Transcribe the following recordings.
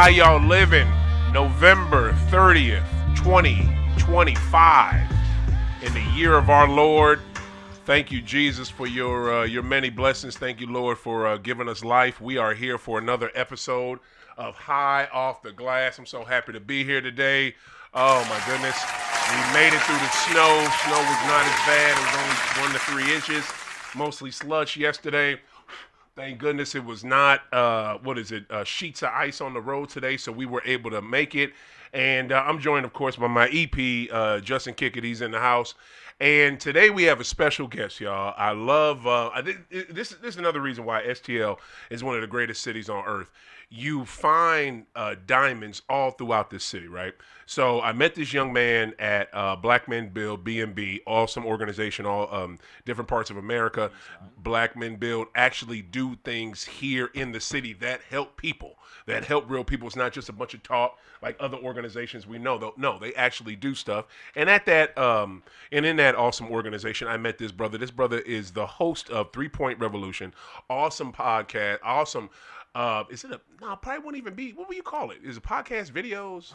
How y'all living? November 30th, 2025. In the year of our Lord. Thank you, Jesus, for your many blessings. Thank you, Lord, for giving us life. We are here for another episode of High Off the Glass. I'm so happy to be here today. Oh, my goodness. We made it through the snow. Snow was not as bad. It was only 1 to 3 inches. Mostly slush yesterday. Thank goodness it was not, sheets of ice on the road today, so we were able to make it. And I'm joined, of course, by my EP, Justin Kickett. He's in the house. And today we have a special guest, y'all. I love, this is another reason why STL is one of the greatest cities on earth. You find diamonds all throughout this city, right? So I met this young man at Black Men Build, B&B, awesome organization, all different parts of America. Black Men Build actually do things here in the city that help people, that help real people. It's not just a bunch of talk like other organizations we know. No, they actually do stuff. And at that, and in that awesome organization, I met this brother. This brother is the host of 3 Point Revolution, awesome podcast, awesome. Probably won't even be, what would you call it? Is it podcast videos?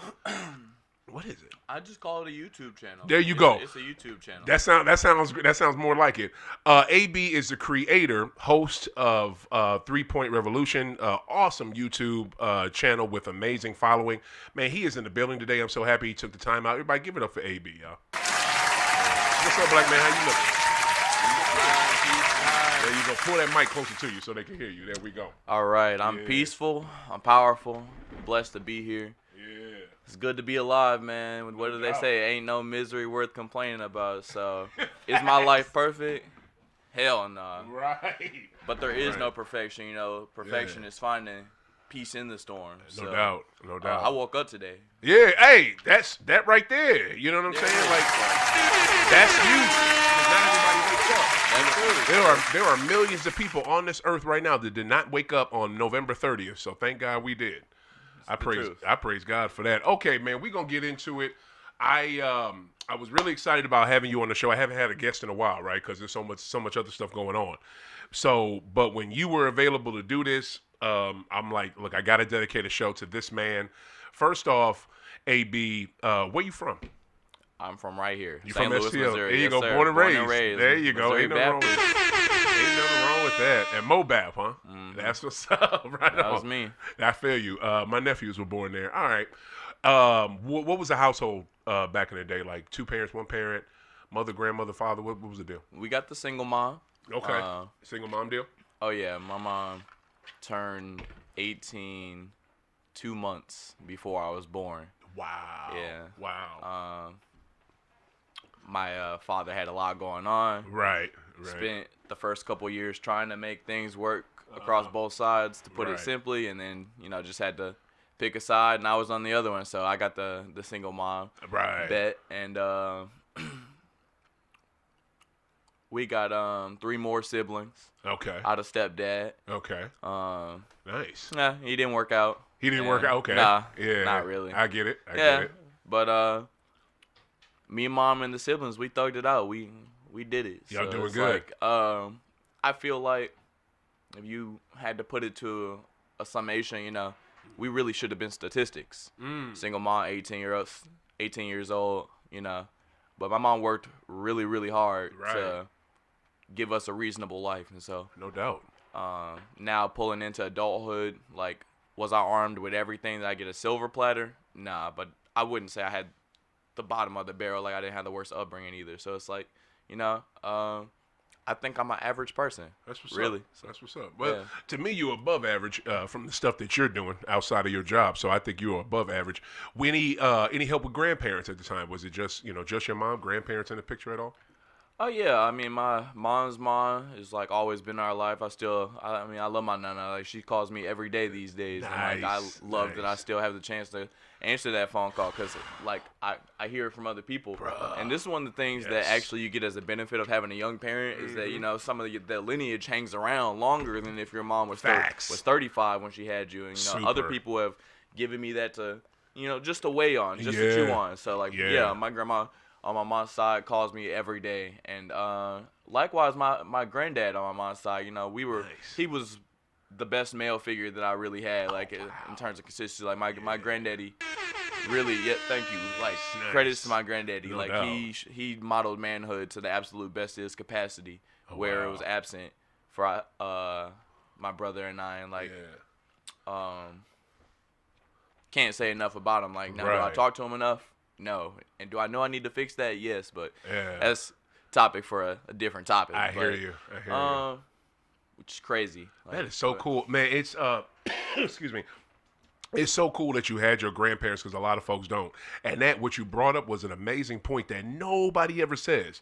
What is it? I just call it a YouTube channel. There you go. It's a YouTube channel. That sounds more like it. AB is the creator, host of 3 Point Revolution, awesome YouTube channel with amazing following. Man, he is in the building today. I'm so happy he took the time out. Everybody give it up for AB, y'all. What's up, black man? How you looking? There you go. Pull that mic closer to you so they can hear you. There we go. All right. I'm peaceful. I'm powerful. I'm blessed to be here. Yeah. It's good to be alive, man. What do they say? Ain't no misery worth complaining about. So, is my life perfect? Hell no. Right. But there is no perfection. You know, perfection is finding peace in the storm. No doubt. No doubt. I woke up today. Yeah. Hey, that's that right there. You know what I'm saying? Like, that's huge. Not everybody wakes up. There are millions of people on this earth right now that did not wake up on November 30th. So thank God we did. I praise God for that. Okay, man, we're gonna get into it. I was really excited about having you on the show. I haven't had a guest in a while, right? Because there's so much other stuff going on. So, but when you were available to do this, I'm like, look, I gotta dedicate a show to this man. First off, AB, where you from? I'm from right here. You St. from Louis, STL? Missouri. There you Yes, go, sir. born and raised. There you go. Missouri Ain't nothing wrong with that. And Mobab, huh? Mm-hmm. That's what's up. Right that on. was me. I feel you. My nephews were born there. All right. What was the household back in the day? Like 2 parents, 1 parent, mother, grandmother, father? What was the deal? We got the single mom. Okay. Single mom deal? Oh, yeah. My mom turned 18 2 months before I was born. Wow. Yeah. Wow. My father had a lot going on. Right. Spent the first couple years trying to make things work across both sides, to put it simply, and then, just had to pick a side, and I was on the other one, so I got the single mom bet, and we got 3 more siblings. Okay. Out of stepdad. Okay. Nice. Nah, he didn't work out. He didn't work out? Okay. Nah, yeah. not really. I get it. I get it. But me and mom and the siblings, we thugged it out. We did it. Y'all so doing it's good. Like, I feel like if you had to put it to a summation, we really should have been statistics. Single mom, 18 years old, But my mom worked really, really hard to give us a reasonable life, and so no doubt. Now pulling into adulthood, like, was I armed with everything that I get a silver platter? Nah, but I wouldn't say I had the bottom of the barrel. Like, I didn't have the worst upbringing either. So it's like, I think I'm an average person. That's what's really. up. That's what's up. Well, to me, you're above average from the stuff that you're doing outside of your job. So I think you're above average. Any help with grandparents at the time? Was it just just your mom, grandparents in the picture at all? Oh, yeah. I mean, my mom's mom has, like, always been in our life. I love my nana. Like, she calls me every day these days. Nice, and, like, I love that I still have the chance to answer that phone call because, like, I hear it from other people. Bruh. And this is one of the things that actually you get as a benefit of having a young parent is that, some of the lineage hangs around longer than if your mom was 35 when she had you. And, other people have given me that to, just to weigh on, just to chew on. So, like, my grandma on my mom's side calls me every day, and likewise my granddad on my mom's side, he was the best male figure that I really had, like in terms of consistency. Like my granddaddy, really, yeah, thank you. Like nice. Credits to my granddaddy. No like doubt. he modeled manhood to the absolute best of his capacity, where it was absent for my brother and I, and like can't say enough about him. Like, now do I talk to him enough? No. And do I know I need to fix that? Yes, but that's topic for a different topic. I hear you. Which is crazy. Like, that is so cool, man. It's excuse me. It's so cool that you had your grandparents, because a lot of folks don't. And that what you brought up was an amazing point that nobody ever says.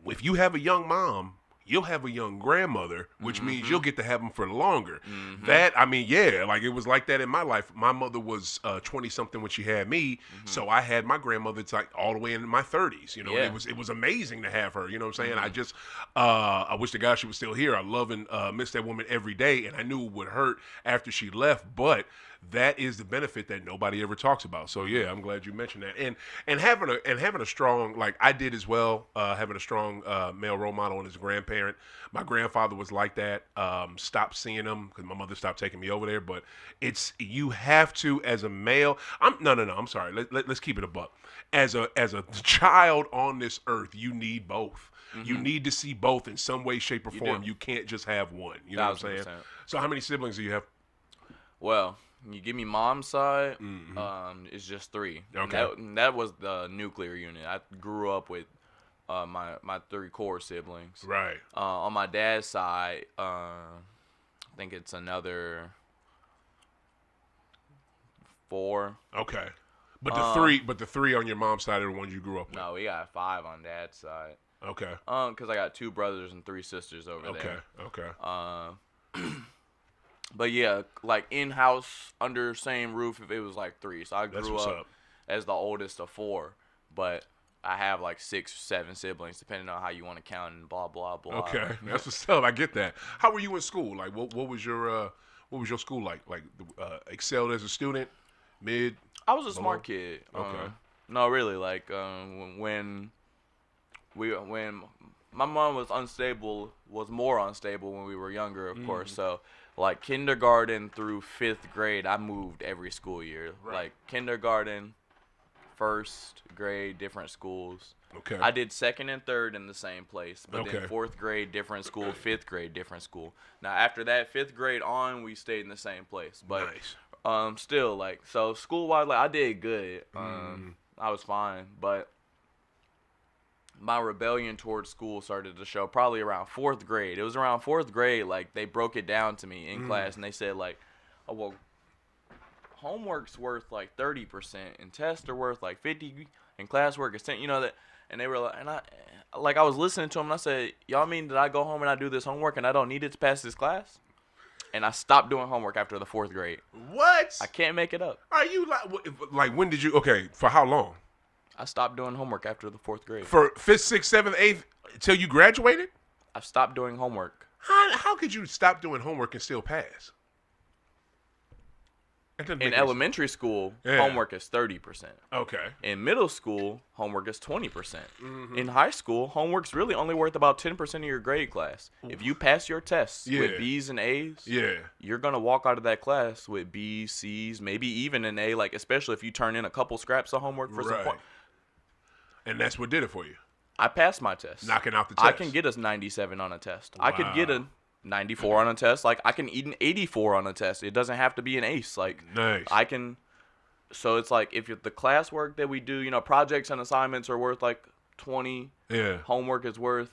If you have a young mom, you'll have a young grandmother, which means you'll get to have them for longer. That, I mean, like it was like that in my life. My mother was 20-something when she had me, so I had my grandmother like all the way in my 30s. You know, it was amazing to have her. You know what I'm saying? I just, I wish to God she was still here. I love and miss that woman every day, and I knew it would hurt after she left, but that is the benefit that nobody ever talks about. So yeah, I'm glad you mentioned that. And having a strong, like I did as well, having a strong male role model and his grandparent. My grandfather was like that. Stopped seeing him because my mother stopped taking me over there. But you have to, as a male. I'm sorry. Let's keep it a buck. As a child on this earth, you need both. You need to see both in some way, shape, or form. You can't just have one. You know what I'm saying? So how many siblings do you have? Well, you give me mom's side, it's just 3. Okay. That was the nuclear unit. I grew up with my 3 core siblings. Right. On my dad's side, I think it's another 4. Okay. But the three on your mom's side are the ones you grew up with. No, we got 5 on dad's side. Okay. Because I got 2 brothers and 3 sisters over there. Okay. But yeah, like in-house, under same roof, if it was like 3. So I grew up as the oldest of 4, but I have like 6 or 7 siblings, depending on how you want to count and blah blah blah. Okay, that's what's up. I get that. How were you in school? Like, what was your school like? Like, excelled as a student, mid? I was a smart kid. Okay. No, really, like when my mom was more unstable when we were younger, of course. So like kindergarten through 5th grade, I moved every school year. Right. Like kindergarten, 1st grade, different schools. Okay. I did 2nd and 3rd in the same place, but then 4th grade, different school, 5th grade, different school. Now after that, 5th grade on, we stayed in the same place. But still, like, so school-wise, like I did good. I was fine, but my rebellion towards school started to show probably around 4th grade. It was around 4th grade, like, they broke it down to me in class, and they said, like, oh, well, homework's worth, like, 30%, and tests are worth, like, 50, and classwork is 10, you know, that, and they were, like, and I was listening to them, and I said, y'all mean that I go home and I do this homework, and I don't need it to pass this class? And I stopped doing homework after the 4th grade. What? I can't make it up. Are you, like, when did you, okay, for how long? I stopped doing homework after the 4th grade. For 5th, 6th, 7th, 8th, till you graduated? I stopped doing homework. How could you stop doing homework and still pass? In elementary school, homework is 30%. Okay. In middle school, homework is 20%. In high school, homework's really only worth about 10% of your grade class. If you pass your tests with B's and A's, you're going to walk out of that class with B's, C's, maybe even an A, like especially if you turn in a couple scraps of homework for some point. And that's what did it for you. I passed my test. Knocking out the test. I can get a 97 on a test. Wow. I could get a 94 on a test. Like, I can eat an 84 on a test. It doesn't have to be an ace. Like, nice. I can. So it's like, if the classwork that we do, you know, projects and assignments are worth like 20. Yeah. Homework is worth,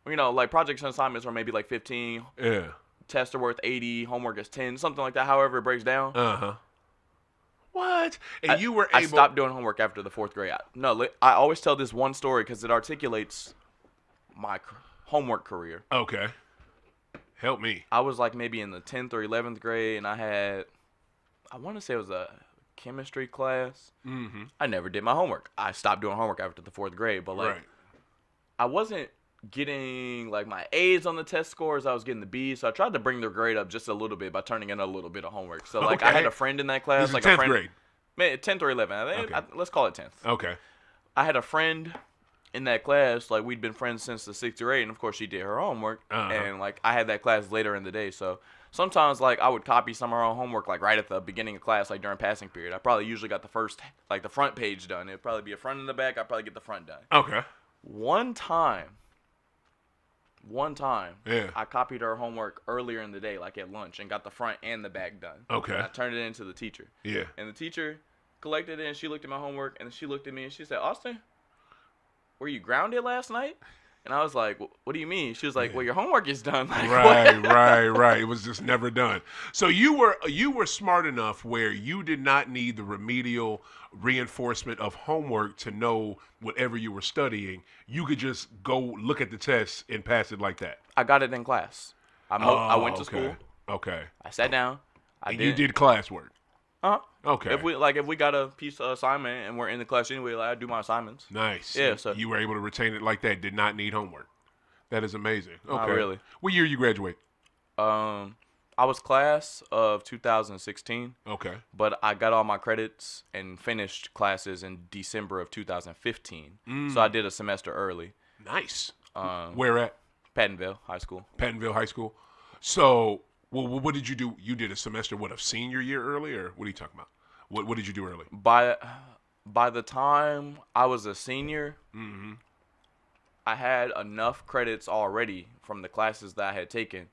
you know, like projects and assignments are maybe like 15. Yeah. Tests are worth 80. Homework is 10. Something like that. However it breaks down. What? And you were able. I stopped doing homework after the 4th grade. I always tell this one story because it articulates my homework career. Okay. Help me. I was like maybe in the 10th or 11th grade, and I want to say it was a chemistry class. I never did my homework. I stopped doing homework after the 4th grade, but like I wasn't getting like my A's on the test scores. I was getting the B's, so I tried to bring their grade up just a little bit by turning in a little bit of homework. So like I had a friend in that class, like 10th a friend, grade. 10th or 11th. Let's call it 10th. Okay. I had a friend in that class, like, we'd been friends since the 6th grade, and of course she did her homework, and like I had that class later in the day, so sometimes like I would copy some of her homework like right at the beginning of class, like during passing period. I probably usually got the front page done. It'd probably be a front and the back. I'd probably get the front done. Okay. One time, yeah, I copied her homework earlier in the day, like at lunch, and got the front and the back done. Okay. And I turned it in to the teacher. Yeah. And the teacher collected it, and she looked at my homework, and she looked at me, and she said, "Austin, were you grounded last night?" And I was like, "What do you mean?" She was like, "Well, your homework is done." Like, right. It was just never done. So you were smart enough where you did not need the remedial reinforcement of homework to know whatever you were studying. You could just go look at the test and pass it like that. I got it in class. I went to school. Okay. I sat down. You did classwork. Okay. If we got a piece of assignment and we're in the class anyway, like, I do my assignments. Nice. Yeah. So you were able to retain it like that. Did not need homework. That is amazing. Okay. Not really. What year you graduate? I was class of 2016. Okay. But I got all my credits and finished classes in December of 2015. So I did a semester early. Nice. Where at? Pattonville High School. Pattonville High School. So, well, what did you do? You did a semester, a senior year early, or what are you talking about? What did you do early? By the time I was a senior, I had enough credits already from the classes that I had taken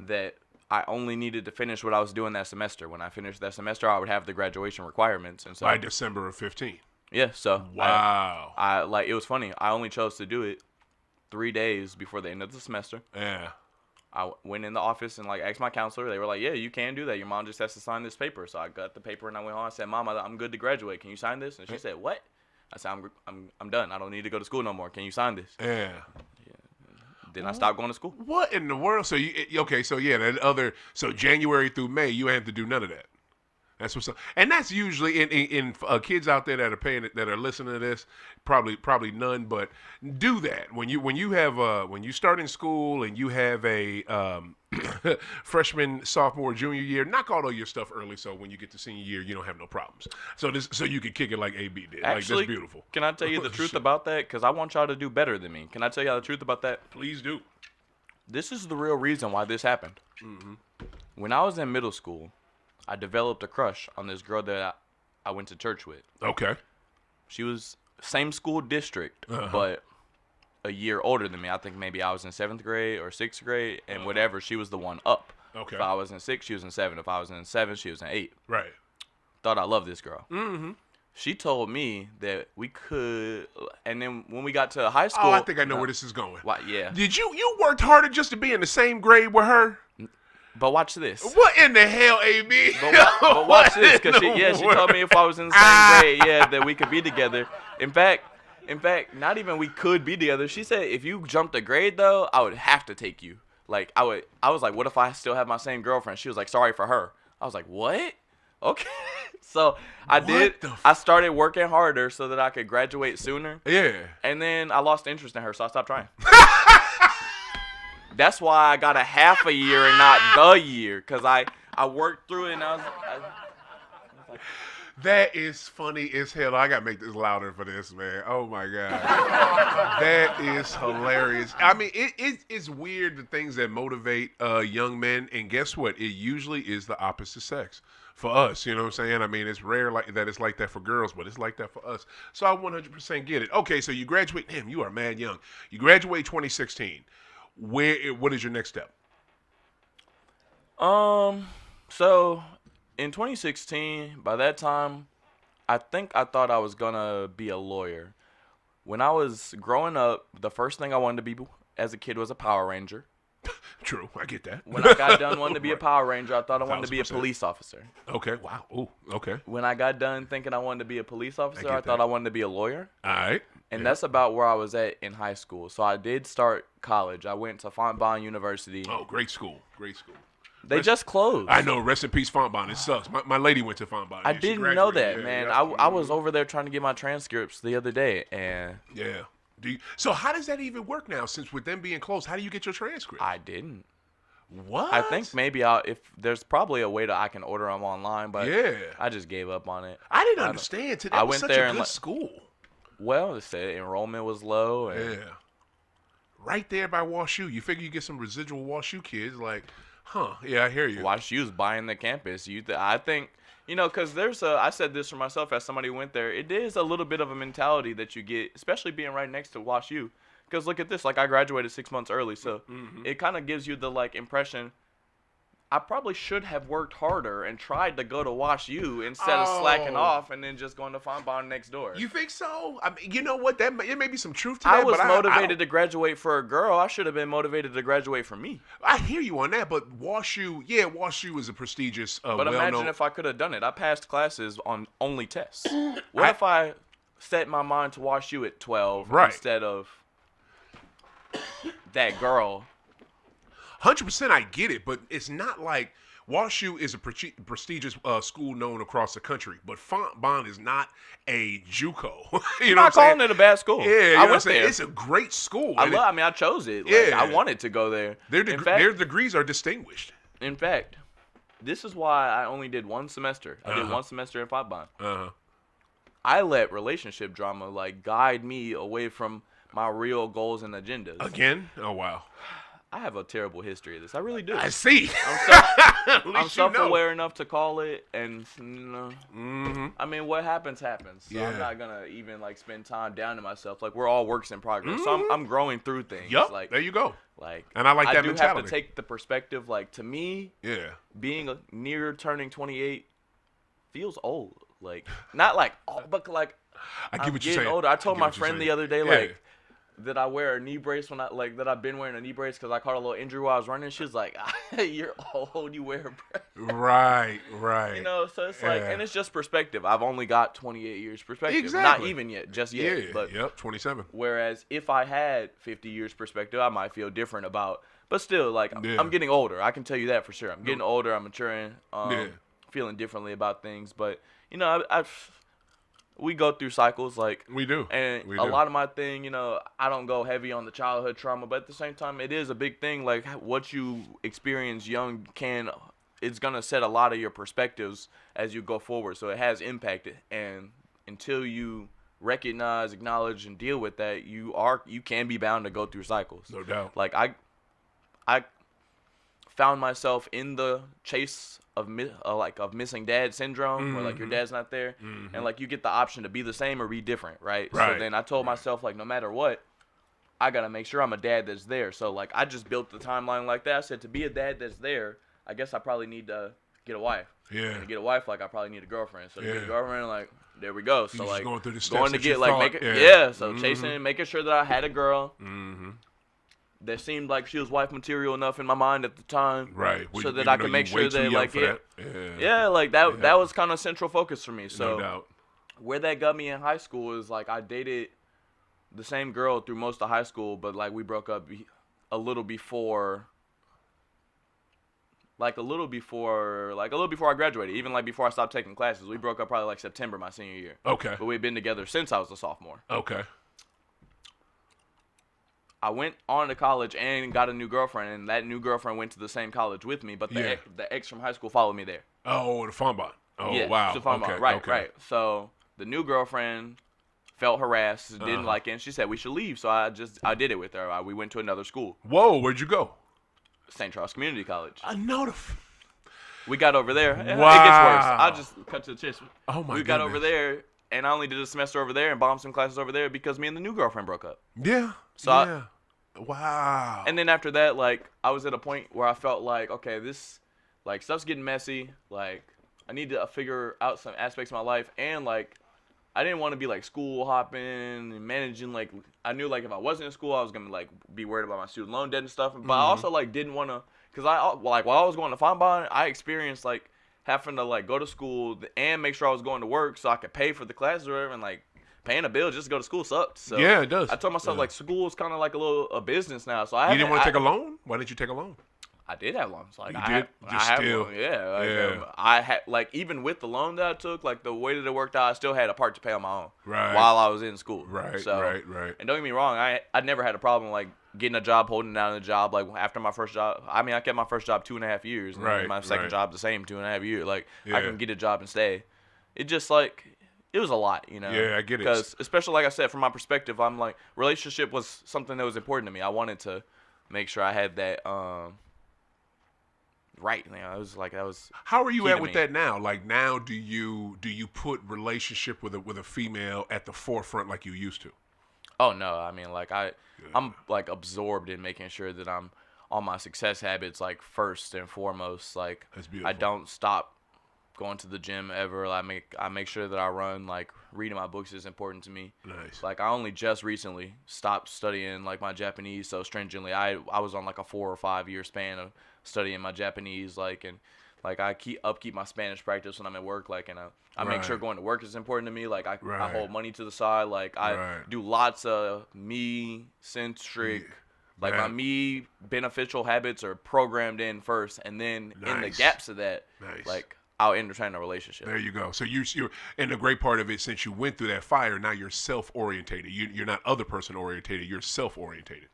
that I only needed to finish what I was doing that semester. When I finished that semester, I would have the graduation requirements, and so by December of 15. Yeah. So wow. I like, it was funny. I only chose to do it 3 days before the end of the semester. Yeah. I went in the office and like asked my counselor. They were like, "Yeah, you can do that. Your mom just has to sign this paper." So I got the paper and I went home. I said, "Mom, I'm good to graduate. Can you sign this?" And she said, "What?" I said, "I'm done. I don't need to go to school no more. Can you sign this?" Yeah. Then I stopped going to school. What in the world? So so January through May, you ain't have to do none of that. That's what's up. And that's usually in kids out there that are listening to this, probably none, but do that when you start in school and you have a freshman, sophomore, junior year, knock all of your stuff early so when you get to senior year you don't have no problems. So you can kick it like AB did. Actually, like, that's beautiful. Can I tell you the truth about that? Because I want y'all to do better than me. Can I tell y'all the truth about that? Please do. This is the real reason why this happened. When I was in middle school, I developed a crush on this girl that I went to church with. Okay. She was same school district, but a year older than me. I think maybe I was in 7th grade or 6th grade, and whatever, she was the one up. Okay. If I was in 6, she was in 7. If I was in 7, she was in 8. Right. Thought I loved this girl. She told me that we could, and then when we got to high school. Oh, I think I know where this is going. What? Yeah. Did you worked harder just to be in the same grade with her? But watch this. What in the hell, AB? But watch this, because she told me if I was in the same grade, that we could be together. In fact, not even we could be together. She said if you jumped a grade though, I would have to take you. Like I was like, what if I still have my same girlfriend? She was like, sorry for her. I was like, what? Okay. So I started working harder so that I could graduate sooner. Yeah. And then I lost interest in her, so I stopped trying. That's why I got a half a year and not the year, because I worked through it and I was like, that is funny as hell. I got to make this louder for this, man. Oh, my God. That is hilarious. I mean, it's weird, the things that motivate young men, and guess what? It usually is the opposite sex. For us, you know what I'm saying? I mean, it's rare that it's like that for girls, but it's like that for us. So I 100% get it. Okay, so you graduate. Damn, you are mad young. You graduate 2016. What is your next step? So in 2016, by that time, I think I thought I was gonna be a lawyer. When I was growing up, the first thing I wanted to be as a kid was a Power Ranger. True, I get that. When I got done wanting to be a Power Ranger, I thought I wanted to be a police officer. Okay, wow. Ooh, okay. When I got done thinking I wanted to be a police officer, I thought I wanted to be a lawyer. All right. And that's about where I was at in high school. So I did start college. I went to Fontbonne University. Oh, great school. Great school. They just closed. I know. Rest in peace, Fontbonne. It sucks. My lady went to Fontbonne. I didn't know that, man. I was over there trying to get my transcripts the other day, and yeah. So how does that even work now? Since with them being closed, how do you get your transcripts? I didn't. What? I think maybe if there's probably a way that I can order them online, but yeah, I just gave up on it. I didn't understand. Today was such a good school. Well, it said enrollment was low. And Yeah. Right there by WashU. You figure you get some residual WashU kids, like, huh, yeah, I hear you. WashU's buying the campus. I think, because I said this for myself as somebody who went there, it is a little bit of a mentality that you get, especially being right next to WashU. Because look at this, like I graduated 6 months early, so it kind of gives you the like impression, I probably should have worked harder and tried to go to WashU instead of slacking off and then just going to Fonbonne next door. You think so? I mean, you know what? It may be some truth to that. I was motivated to graduate for a girl. I should have been motivated to graduate for me. I hear you on that, but WashU is a prestigious, but imagine if I could have done it. I passed classes on only tests. What if I set my mind to WashU at 12 instead of that girl? 100%, I get it, but it's not like WashU is a prestigious school known across the country, but Fonbonne is not a JUCO. I'm not calling it a bad school. Yeah, I went there. It's a great school. I chose it. Like, I wanted to go there. Their degrees are distinguished. In fact, this is why I only did one semester. I did one semester in Fonbonne. I let relationship drama guide me away from my real goals and agendas. Again? Oh, wow. I have a terrible history of this. I really do. I see. I'm self-aware enough to call it, and I mean, what happens. So I'm not gonna even spend time down to myself. We're all works in progress. So I'm growing through things. Yep. There you go. And I like that mentality. I do have to take the perspective. To me, being near turning 28 feels old. Not old, but I get I'm what you're saying. Older. I told my friend the other day that I wear a knee brace that I've been wearing a knee brace because I caught a little injury while I was running. She was like, "You're old. You wear a brace." Right. So it's and it's just perspective. I've only got 28 years perspective. Exactly. Not even yet, just yet. Yeah. But 27. Whereas if I had 50 years perspective, I might feel different about. But still, I'm getting older. I can tell you that for sure. I'm getting older. I'm maturing. Feeling differently about things. But we go through cycles we do, and a lot of my thing, I don't go heavy on the childhood trauma, but at the same time, it is a big thing. What you experience young it's gonna set a lot of your perspectives as you go forward. So it has impacted, and until you recognize, acknowledge, and deal with that, you can be bound to go through cycles. No doubt. I found myself in the chase of missing dad syndrome, where your dad's not there, and you get the option to be the same or be different, right? So then I told myself no matter what, I gotta make sure I'm a dad that's there. So I just built the timeline like that. I said to be a dad that's there, I guess I probably need to get a wife. Yeah. And to get a wife, I probably need a girlfriend. So to get a girlfriend, there we go. So going through the steps going to get so chasing, making sure that I had a girl. That seemed like she was wife material enough in my mind at the time, right? So that I could make sure that that was kind of central focus for me. So no doubt. Where that got me in high school is I dated the same girl through most of high school, but we broke up a little before I graduated, even before I stopped taking classes. We broke up probably September my senior year. Okay. But we'd been together since I was a sophomore. Okay. I went on to college and got a new girlfriend, and that new girlfriend went to the same college with me, but the ex from high school followed me there. Oh, the Fonbonne. Oh, yeah, wow. To Fonbonne. Okay, right. So the new girlfriend felt harassed, didn't like it, and she said we should leave. So I did it with her. We went to another school. Whoa, where'd you go? St. Charles Community College. I know we got over there. Wow. It gets worse. I'll just cut to the chase. Oh, my We got over there, and I only did a semester over there and bombed some classes over there because me and the new girlfriend broke up. Yeah. So wow. And then after that, I was at a point where I felt okay, this, stuff's getting messy. I need to figure out some aspects of my life. And, I didn't want to be, school hopping and managing, I knew, if I wasn't in school, I was going to, be worried about my student loan debt and stuff. But I also, didn't want to, because while I was going to Fonbonne, I experienced, having to, go to school and make sure I was going to work so I could pay for the classes or whatever, and, paying a bill just to go to school sucked. So yeah, it does. I told myself school is kind of a business now. So you didn't want to take a loan? Why didn't you take a loan? I did have loans. You did? Just still. One. Yeah. I had even with the loan that I took, the way that it worked out, I still had a part to pay on my own. Right. While I was in school. Right. So, right. And don't get me wrong, I never had a problem getting a job, holding down a job. After my first job, I kept my first job 2.5 years. And my second job the same 2.5 years. I can get a job and stay. It just it was a lot, you know. Yeah, I get it. Because especially like I said, from my perspective, I'm like relationship was something that was important to me. I wanted to make sure I had that right. You know, it was like that was. How are you at with that now? Like now, do you put relationship with a female at the forefront like you used to? Oh no, I mean like I'm like absorbed in making sure that I'm on my success habits like first and foremost. Like that's beautiful. I don't stop going to the gym ever. I make sure that I run. Like reading my books is important to me. Nice. Like I only just recently stopped studying like my Japanese so stringently. I was on like a 4 or 5 year span of studying my Japanese, like, and like I keep my Spanish practice when I'm at work, like, and I make sure going to work is important to me. Like I hold money to the side, like I do lots of me centric, like my me beneficial habits are programmed in first, and then in the gaps of that, like I'll entertain a relationship. There you go. So you're and the great part of it, since you went through that fire, now you're self-orientated. You're not other person orientated. You're self-orientated.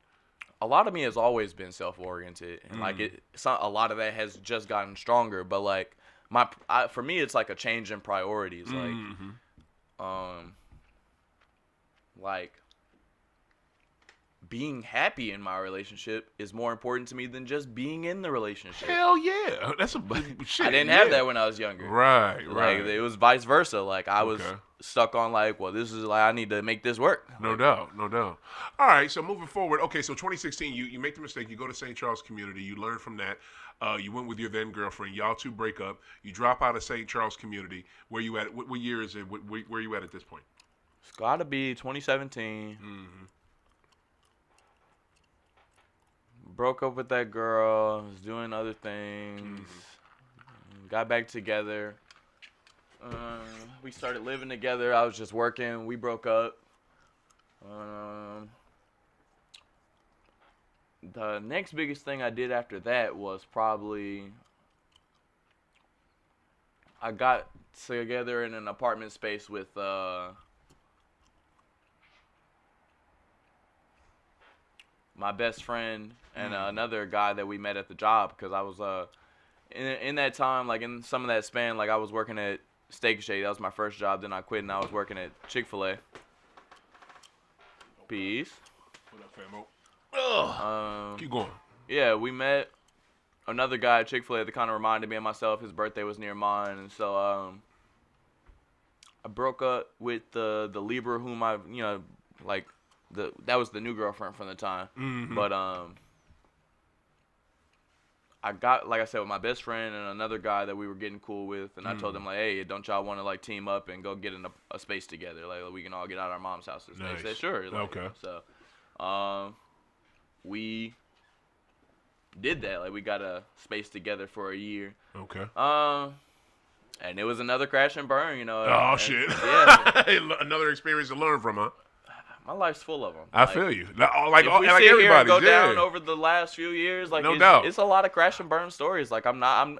A lot of me has always been self-oriented, and like a lot of that has just gotten stronger. But like for me, it's like a change in priorities. Like being happy in my relationship is more important to me than just being in the relationship. Hell yeah, that's a shit. I didn't have that when I was younger. Right. Like it was vice versa. Like I was stuck on like, well, this is like I need to make this work. No doubt. All right, so moving forward. Okay, so 2016, you make the mistake. You go to St. Charles Community. You learn from that. You went with your then girlfriend. Y'all two break up. You drop out of St. Charles Community. Where you at? What year is it? Where you at this point? It's got to be 2017. Broke up with that girl. Was doing other things. Got back together. We started living together. I was just working. We broke up. The next biggest thing I did after that was probably I got together in an apartment space with my best friend and another guy that we met at the job, because I was in that time, like in some of that span, like I was working at Steak and Shake. That was my first job. Then I quit and I was working at Chick-fil-A. Peace. What up, famo? Keep going. Yeah, we met another guy at Chick-fil-A that kind of reminded me of myself. His birthday was near mine, and so I broke up with the Libra whom I, like that was the new girlfriend from the time. But I got, like I said, with my best friend and another guy that we were getting cool with, and I told them like, hey, don't y'all want to like team up and go get in a space together, like we can all get out of our mom's houses. Nice. They said sure. Like, okay. So, we did that. Like we got a space together for a year. Okay. And it was another crash and burn, Oh shit. Yeah. Another experience to learn from, huh? My life's full of them. I feel you. Like if we like sit here and go down over the last few years, like no doubt, it's a lot of crash and burn stories. Like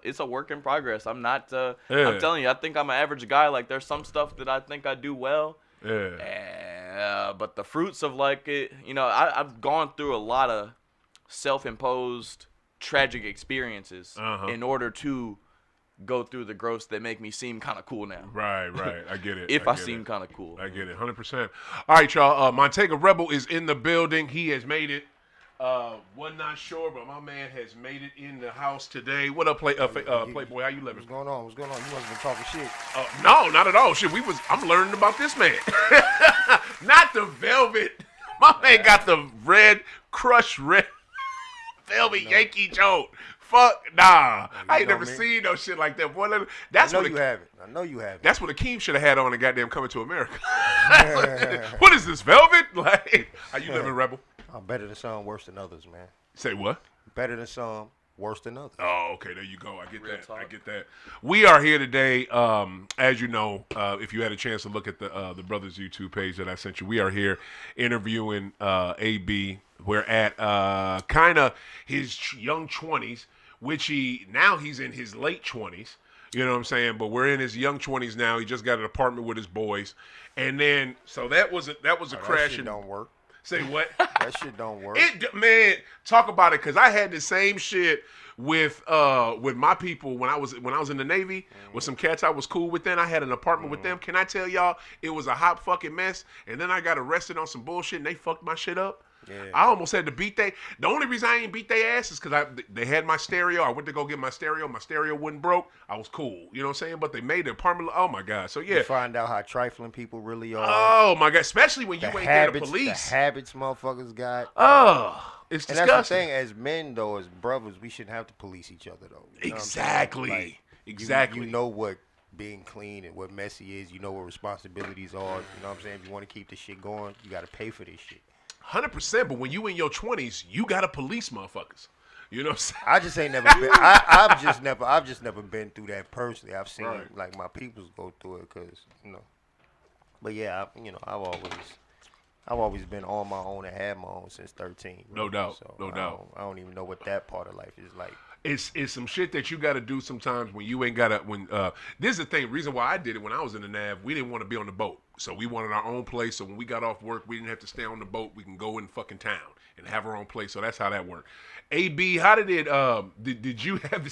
it's a work in progress. I'm not. I'm telling you, I think I'm an average guy. Like there's some stuff that I think I do well. Yeah. But the fruits of like it, I've gone through a lot of self-imposed tragic experiences in order to go through the growths that make me seem kind of cool now. Right. I get it. If I seem kind of cool. I get it. 100%. All right, y'all. Montega Rebel is in the building. He has made it. Was not sure, but my man has made it in the house today. What up, Playboy? How you living? What's going on? You must have been talking shit. No, not at all. Shit, I'm learning about this man. Not the velvet. My man got the crushed red velvet Yankee joke. Fuck, nah. I ain't never seen no shit like that, boy. That's I know you haven't. That's what Akeem should have had on the goddamn Coming to America. What is this, velvet? Like, how you living, Rebel? I'm better than some, worse than others, man. Say what? Better than some, worse than others. Oh, okay, there you go. I get that. We are here today, as you know, if you had a chance to look at the Brothers YouTube page that I sent you, we are here interviewing AB. We're at kind of his young 20s, which he's in his late 20s. You know what I'm saying? But we're in his young 20s now. He just got an apartment with his boys. And then, so that was a crash. That shit don't work. Say what? That shit don't work. Man, talk about it, because I had the same shit with my people when I was in the Navy, with some cats I was cool with then. I had an apartment with them. Can I tell y'all, it was a hot fucking mess, and then I got arrested on some bullshit and they fucked my shit up. Yeah. I almost had to beat the only reason I ain't beat their ass is because they had my stereo. I went to go get my stereo wasn't broke. I was cool, you know what I'm saying? But they made the apartment, oh my God. So yeah. You find out how trifling people really are. Oh my God, especially when you ain't there the police. The habits motherfuckers got. Oh, it's disgusting. And that's the thing, as men though, as brothers, we shouldn't have to police each other though. You know exactly. Like, exactly. You know what being clean and what messy is. You know what responsibilities are. You know what I'm saying? If you want to keep this shit going, you got to pay for this shit. 100%, but when you in your 20s, you gotta police motherfuckers. You know what I'm saying? I just ain't never been. I've just never been through that personally. I've seen like my peoples go through it, cause you know. But yeah, I've always been on my own and had my own since 13. No doubt, so no doubt. I don't even know what that part of life is like. It's some shit that you got to do sometimes when you ain't got to, this is the thing, reason why I did it when I was in the Nav, we didn't want to be on the boat. So we wanted our own place. So when we got off work, we didn't have to stay on the boat. We can go in fucking town and have our own place. So that's how that worked. AB, how did it, did you have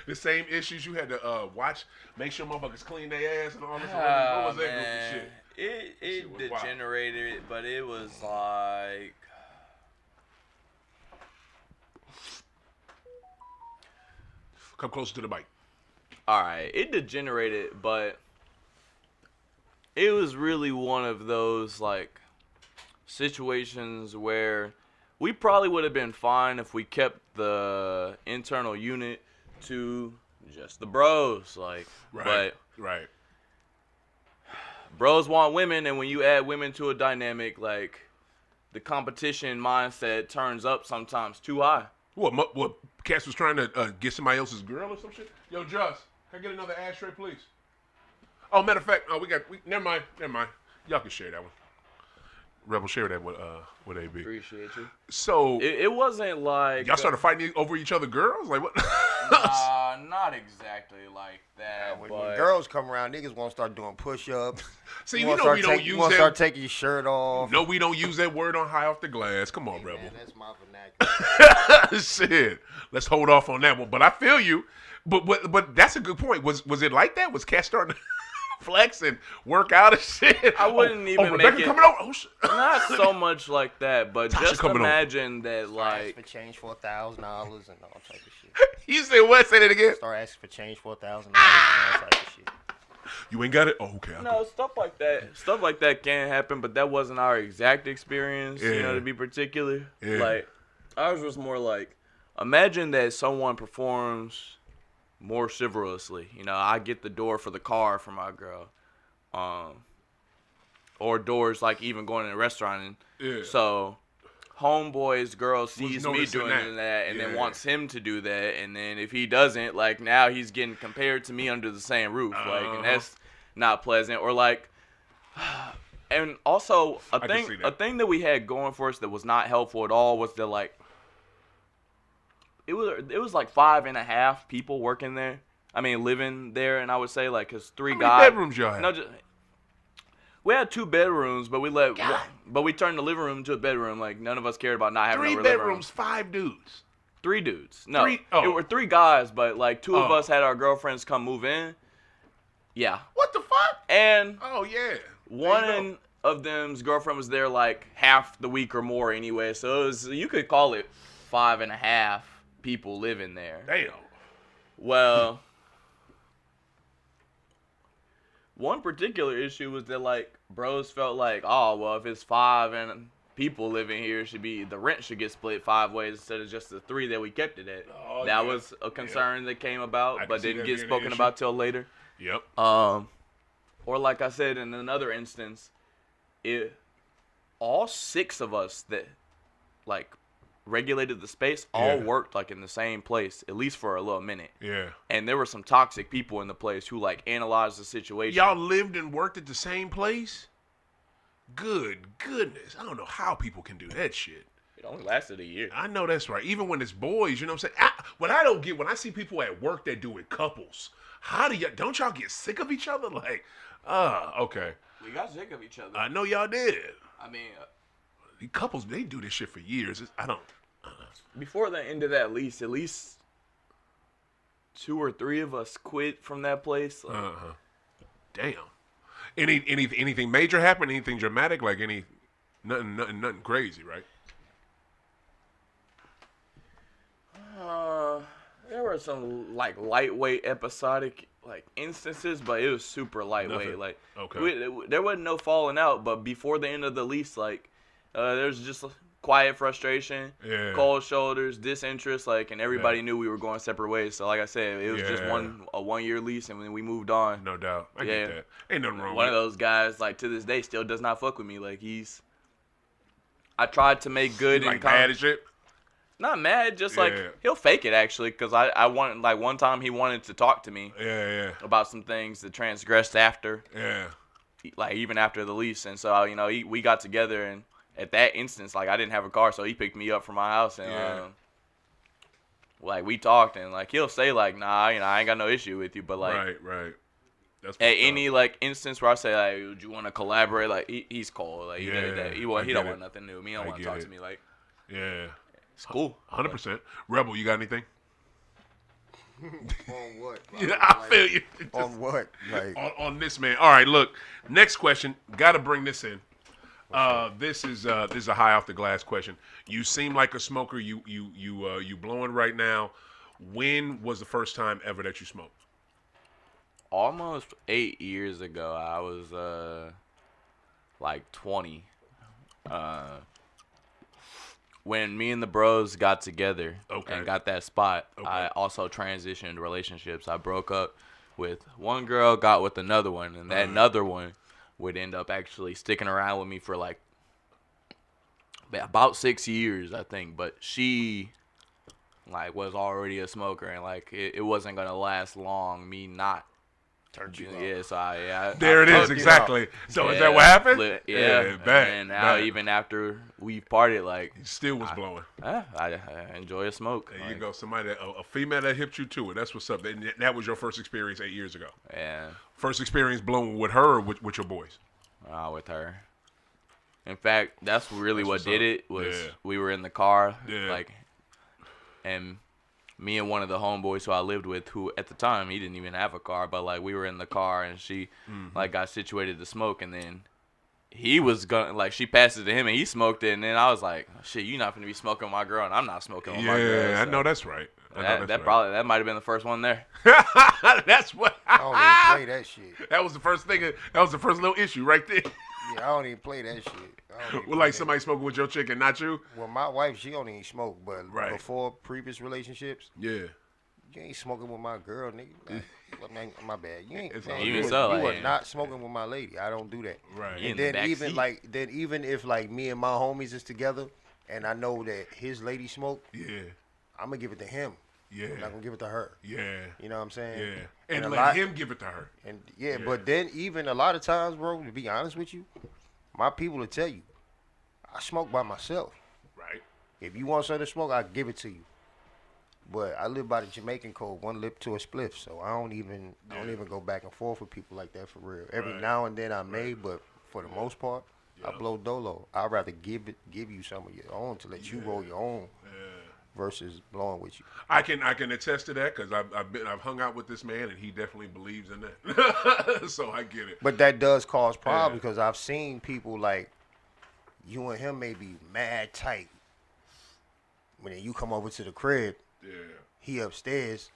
the same issues? You had to make sure motherfuckers clean their ass and all this? What was that group of shit? It degenerated, wild. But it was like... Come closer to the mic. All right, it degenerated, but it was really one of those like situations where we probably would have been fine if we kept the internal unit to just the bros, like. Right. Bros want women, and when you add women to a dynamic, like the competition mindset turns up sometimes too high. What Cass was trying to get somebody else's girl or some shit? Yo, Joss, can I get another ashtray, please? Oh, matter of fact, never mind. Y'all can share that one. Rebel, share that with AB. Appreciate you. So it wasn't like y'all started fighting over each other girls, like what? Not exactly like that. When but girls come around, niggas want to start doing push-ups. See, you know we don't use that. You want to start taking your shirt off. No, we don't use that word on High Off the Glass. Come on, Rebel. Man, that's my vernacular. Shit. Let's hold off on that one. But I feel you. But that's a good point. Was it like that? Was Cass starting to flex and work out and shit? I wouldn't even Rebecca make it. Coming over? Oh, shit. Not so much like that, but Tasha just imagine that, like. Ask for change for $1,000 and all type of shit. You said what? Say that again. Start asking for change for $1,000 and all type of shit. You ain't got it? Oh, okay. No, stuff like that can happen, but that wasn't our exact experience, yeah. You know, to be particular. Yeah. Like, ours was more like, imagine that someone performs more chivalrously. You know, I get the door for the car for my girl. Or doors, like, even going in a restaurant. And yeah. So, homeboy's girl sees me doing that and yeah. then wants him to do that. And then if he doesn't, like, now he's getting compared to me under the same roof. Like, and that's not pleasant. Or, like, and also, a thing that we had going for us that was not helpful at all was that, like, it was like 5.5 people working there. I mean, living there, and I would say, like, cause 3 guys. How many bedrooms y'all had? No, we had 2 bedrooms, but we turned the living room into a bedroom. Like, none of us cared about not having a living room. 3 bedrooms, 5 dudes. 3 dudes. No, it were 3 guys, but like 2 of us had our girlfriends come move in. Yeah. What the fuck? And yeah, one of them's girlfriend was there like half the week or more anyway, so you could call it 5.5 people living there. Damn. Well, one particular issue was that, like, bros felt like, oh, well, if it's 5 and people living here, the rent should get split 5 ways instead of just the 3 that we kept it at. That was a concern that came about, but didn't get spoken about till later. Yep. Or like I said, in another instance, all 6 of us that, like, regulated the space all worked like in the same place, at least for a little minute. Yeah. And there were some toxic people in the place who, like, analyzed the situation. Y'all lived and worked at the same place? Good goodness. I don't know how people can do that shit. It only lasted a year. I know that's right. Even when it's boys, you know what I'm saying? What I don't get, when I see people at work that do it couples, don't y'all get sick of each other? Like, okay. We got sick of each other. I know y'all did. I mean, couples, they do this shit for years. I don't. Before the end of that lease, at least 2 or 3 of us quit from that place. Like, Damn. Anything major happen? Anything dramatic? Like nothing crazy, right? There were some like lightweight episodic like instances, but it was super lightweight. Nothing. Like, Okay. There wasn't no falling out, but before the end of the lease, like, there's just quiet frustration, cold shoulders, disinterest, like, and everybody knew we were going separate ways. So, like I said, it was just a 1 year lease, and then we moved on. No doubt. I get that. Ain't nothing wrong One with of those guys, like, to this day, still does not fuck with me. Like, I tried to make good like and mad and shit. Not mad, just like he'll fake it actually, because I wanted, like, one time he wanted to talk to me about some things that transgressed after, like even after the lease, and so we got together, and at that instance, like, I didn't have a car, so he picked me up from my house, and like, we talked, and like, he'll say like, nah, I ain't got no issue with you, but like, right. That's at any like instance where I say like, would you want to collaborate, like, he's cold, like, he don't want nothing new, he don't want to talk to me, like, it's cool. 100%. Rebel, you got anything? On what? I feel you. On what? Like on this, man. All right, look. Next question. Got to bring this in. This is a high off the glass question. You seem like a smoker. You blowing right now. When was the first time ever that you smoked? Almost 8 years ago. I was like 20. When me and the bros got together and got that spot, I also transitioned relationships. I broke up with one girl, got with another one, and that another one would end up actually sticking around with me for like about 6 years, I think. But she like was already a smoker, and like it wasn't gonna last long. Me not. There it is, exactly. So is that what happened? Bad. And now even after we parted, like, he still was blowing. I enjoy a smoke. There you go. Somebody, a female that hipped you to it. That's what's up. That was your first experience 8 years ago. Yeah. First experience blowing with her or with your boys? With her. In fact, that's really what did it. Was we were in the car, like, and me and one of the homeboys who I lived with, who at the time he didn't even have a car, but like we were in the car, and she like got situated to smoke, and then he was gonna, like, she passed it to him and he smoked it, and then I was like, shit, you not gonna be smoking with my girl, and I'm not smoking with my girl. Yeah, so I know that's right. That might have been the first one there. That's what I don't even play that shit. That was the first thing. That was the first little issue right there. Yeah, I don't even play that shit. Well, like somebody smoking with your chick and not you? Well, my wife, she don't even smoke, but before previous relationships, you ain't smoking with my girl, nigga. Like, my bad. You ain't. You are not smoking with my lady. I don't do that. Right. And then even if like me and my homies is together, and I know that his lady smoke, I'm gonna give it to him. Yeah. I'm not gonna give it to her. Yeah. You know what I'm saying? Yeah. And let him give it to her. And but then even a lot of times, bro, to be honest with you, my people will tell you, I smoke by myself. Right. If you want something to smoke, I'll give it to you. But I live by the Jamaican code, one lip to a spliff, so I don't even go back and forth with people like that for real. Every now and then I may, but for the most part, I blow dolo. I'd rather give you some of your own to let you roll your own. Versus blowing with you. I can attest to that because I've hung out with this man and he definitely believes in that. So I get it. But that does cause problems because I've seen people like you and him may be mad tight. When you come over to the crib, he upstairs,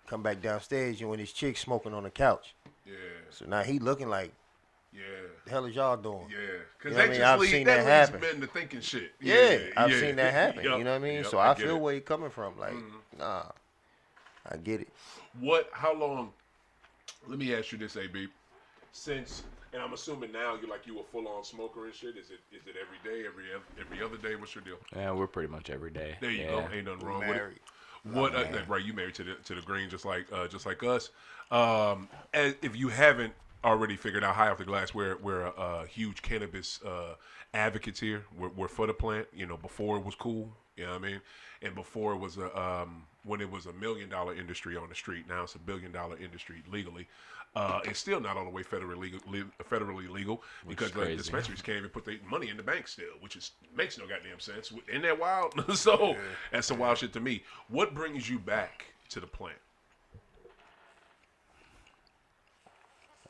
come back downstairs, you and his chick smoking on the couch. Yeah. So now he looking like, the hell is y'all doing? Yeah, because that leads men to thinking shit. I've seen that happen. You know what I mean? So I feel where he coming from. Like, nah, I get it. How long, let me ask you this, AB. Since, and I'm assuming now you a full-on smoker and shit. Is it every day, every other day? What's your deal? Yeah, we're pretty much every day. There you go. Ain't nothing wrong with it. Right, you married to the green just like us. If you haven't already figured out, high off the glass, we're a huge cannabis advocates here. We're for the plant. Before it was cool, You know what I mean? And before it was when it was $1 million industry on the street, now it's $1 billion industry legally. It's still not all the way federally legal because the dispensaries can't even put their money in the bank still, which makes no goddamn sense. Isn't that wild? So that's some wild shit to me. What brings you back to the plant?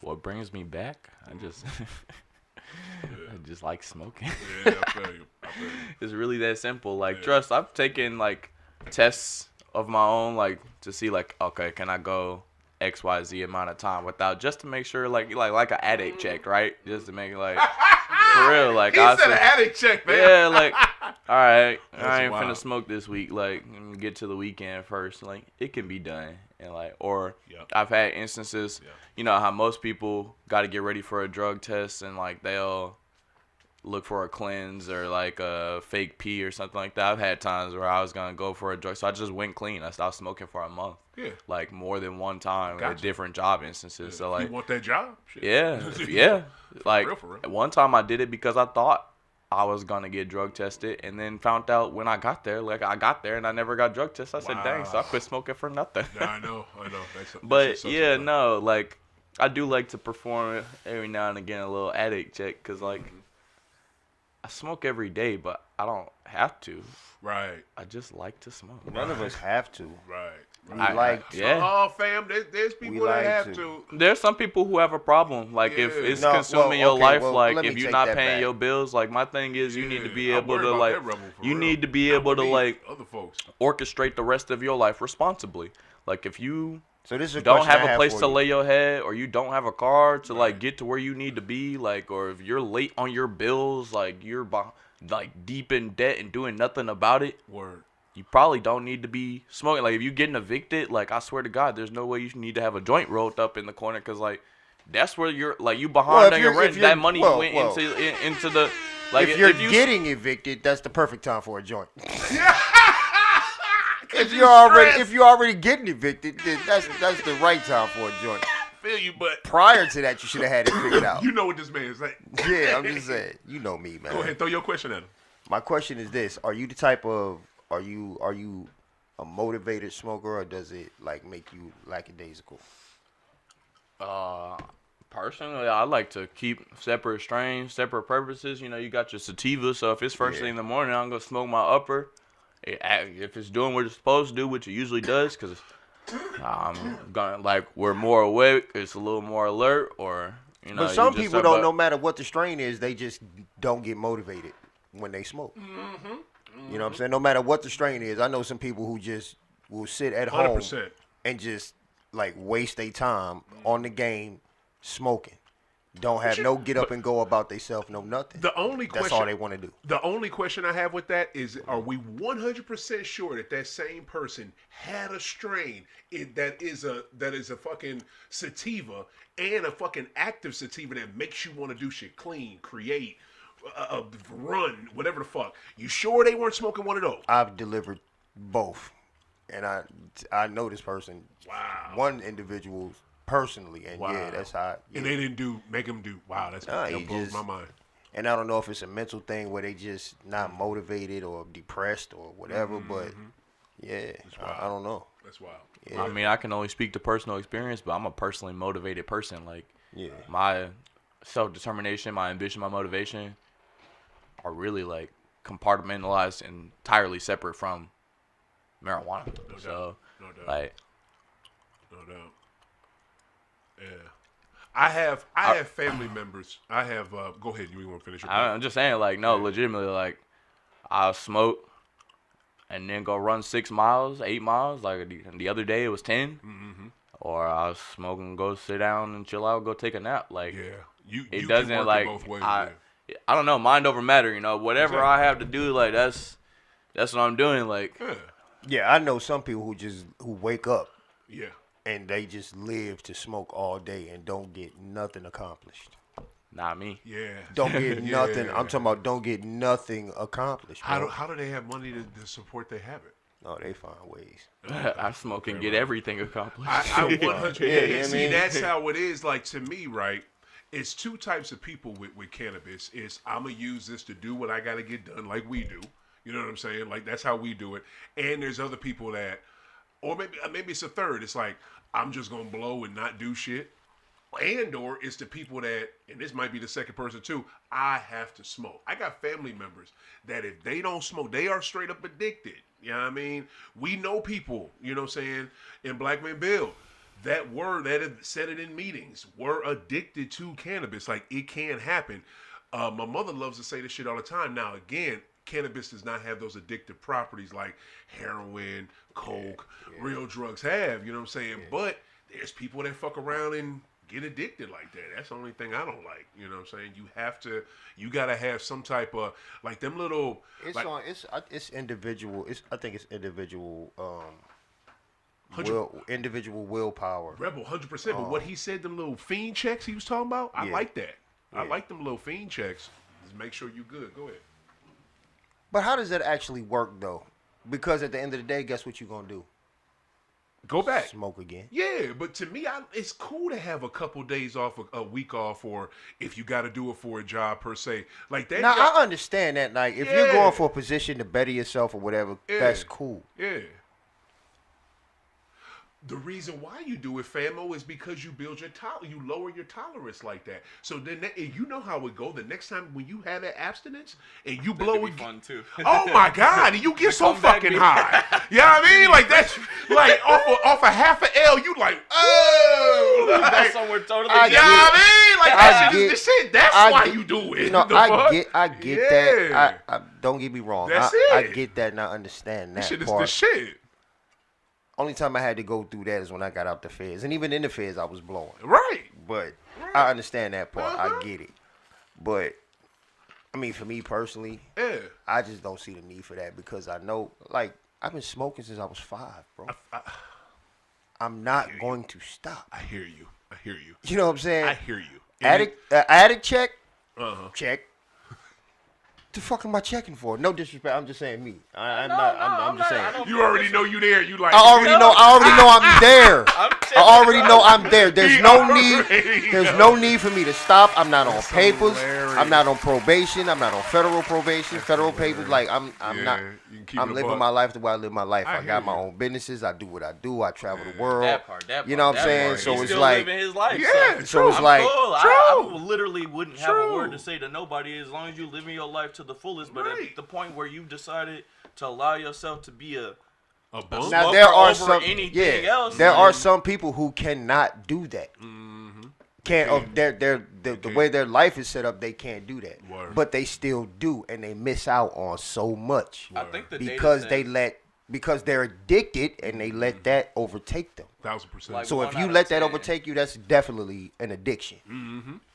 What brings me back? I just like smoking. Yeah, I feel you. It's really that simple. Like, trust, I've taken, like, tests of my own, like, to see, like, okay, can I go XYZ amount of time without, just to make sure, like an addict check, right? Just to make it, like, for real, like, he said an addict check, man. Yeah, like, all right, I ain't finna smoke this week. Like, get to the weekend first. Like, it can be done. And, like, or I've had instances, you know, how most people got to get ready for a drug test and, like, they'll look for a cleanse or, like, a fake pee or something like that. I've had times where I was going to go for a drug. So I just went clean. I stopped smoking for a month. Yeah. Like, more than one time at different job instances. So, like, you want that job? Shit. Yeah. Like, for real. One time I did it because I thought I was going to get drug tested, and then found out when I got there, like, I got there and I never got drug tested. I said, dang, so I quit smoking for nothing. Yeah, I know. But, yeah, no, like, I do like to perform every now and again a little addict check, because, like, I smoke every day, but I don't have to. Right. I just like to smoke. None of us have to. Right. We like to. Oh, fam, there's people that have to. There's some people who have a problem. Like, if it's consuming your life, like, if you're not paying your bills, like, my thing is you need to be able to, like, need to be able to, like, other folks orchestrate the rest of your life responsibly. Like, if you this is don't have a place to lay your head, or you don't have a car to, like, get to where you need to be, like, or if you're late on your bills, like, you're, like, deep in debt and doing nothing about it. Word. You probably don't need to be smoking. Like, if you're getting evicted, like, I swear to God, there's no way you need to have a joint rolled up in the corner, because, like, that's where you're, like, you behind on your rent. That money went into the, like, if you're getting evicted, that's the perfect time for a joint. if you're already getting evicted, then that's the right time for a joint. Feel you, but prior to that, you should have had it figured out. You know what this man is like. Yeah, I'm just saying. You know me, man. Go ahead, throw your question at him. My question is this: are you the type of Are you a motivated smoker, or does it, like, make you lackadaisical? Personally, I like to keep separate strains, separate purposes. You know, you got your sativa, so if it's first thing in the morning, I'm gonna smoke my upper. If it's doing what it's supposed to do, which it usually does, because I'm gonna, like, we're more awake, it's a little more alert, or, you know. But some people don't, no matter what the strain is, they just don't get motivated when they smoke. Mm-hmm. You know what I'm saying? No matter what the strain is, I know some people who just will sit at home 100%. And just, like, waste their time on the game smoking. Don't have no get up and go about themselves, no nothing. The only question, that's all they want to do. The only question I have with that is, are we 100% sure that same person had a strain that is a fucking sativa and a fucking active sativa that makes you want to do shit, clean, create, run, whatever the fuck? You sure they weren't smoking one of those? I've delivered both, and I know this person. Wow. One individual personally, and that's how. Yeah. And they didn't make him do. Wow, that blows my mind. And I don't know if it's a mental thing where they just not motivated or depressed or whatever, but yeah, I don't know. That's wild. Yeah. I mean, I can only speak to personal experience, but I'm a personally motivated person. Like, my self-determination, my ambition, my motivation are really, like, compartmentalized and entirely separate from marijuana. No so, doubt. like, no doubt. Yeah, I have family members. I have. Go ahead. You want to finish your point? I'm just saying, like, no, legitimately, like, I'll smoke and then go run 6 miles, 8 miles. Like, the other day it was 10. Mm-hmm. Or I'll smoke and go sit down and chill out, go take a nap. Like, you doesn't, can work like, it both ways, I don't know, mind over matter. You know, whatever I have to do, like, that's what I'm doing. Like, yeah, I know some people who wake up. Yeah. And they just live to smoke all day and don't get nothing accomplished. Not me. Yeah. Don't get nothing. I'm talking about don't get nothing accomplished. How do they have money to support their habit? Oh, they find ways. I smoke and get everything accomplished. I 100. See, that's how it is. Like, to me, right? It's two types of people with cannabis. It's I'm gonna use this to do what I gotta get done, like we do. You know what I'm saying? Like that's how we do it. And there's other people that, or maybe it's a third. It's like I'm just gonna blow and not do shit. And or it's the people that, and this might be the second person too, I have to smoke. I got family members that if they don't smoke, they are straight up addicted. You know what I mean? We know people, you know what I'm saying, in Black Men Build that have said it in meetings, were addicted to cannabis. Like it can happen. My mother loves to say this shit all the time. Now again, cannabis does not have those addictive properties like heroin, coke, real drugs have, you know what I'm saying? Yeah. But there's people that fuck around and get addicted like that. That's the only thing I don't like. You know what I'm saying? You gotta have some type of like them little. It's individual. I think it's individual. Individual willpower. Rebel, 100%. But what he said, them little fiend checks he was talking about, I like that. I like them little fiend checks. Just make sure you good. Go ahead. But how does that actually work though? Because at the end of the day, guess what you're gonna do? Go back. Smoke again. Yeah, but to me, it's cool to have a couple days off, a week off, or if you got to do it for a job per se. Like that. Now, I understand that. Like, if you're going for a position to better yourself or whatever, that's cool. Yeah. The reason why you do it, famo, is because you build your you lower your tolerance like that. So then, you know how it go. The next time when you have that abstinence and you blow it, fun too. Oh my God, and you get so fucking high. You know what I mean? Like that's like off a half an L, you like, oh, like, somewhere totally. You know what I mean? Like that shit is the shit. That's why you do it. You know, I get that. I don't get me wrong. That's it. I get that and I understand that. This shit is part. the shit. Only time I had to go through that is when I got out the feds. And even in the feds, I was blowing. Right. But I understand that part. I get it. But, I mean, for me personally, I just don't see the need for that because I know, like, I've been smoking since I was 5, bro. I'm not going to stop. I hear you. You know what I'm saying? I hear you. Addict check? Check. The fuck am I checking for? No disrespect. I'm just saying me. I'm just saying. You already know you there. You like. I already know I'm there. I already know I'm there. There's no need for me to stop. I'm not on papers. I'm not on probation. I'm not on federal probation. Federal papers. Like I'm not. I'm living my life the way I live my life. I got my own businesses. I do what I do. I travel the world. That part. You know what I'm saying? So He's it's still like. living his life. Yeah. So it's like. Cool. I literally wouldn't have a word to say to nobody as long as you living your life to the fullest. But at the point where you've decided to allow yourself to be a bum. Now there are some else, there are some people who cannot do that. Can't the way their life is set up, they can't do that. But they still do, and they miss out on so much. I think because they're addicted and they let that overtake them. 1,000%. Like so if you let that overtake you, that's definitely an addiction.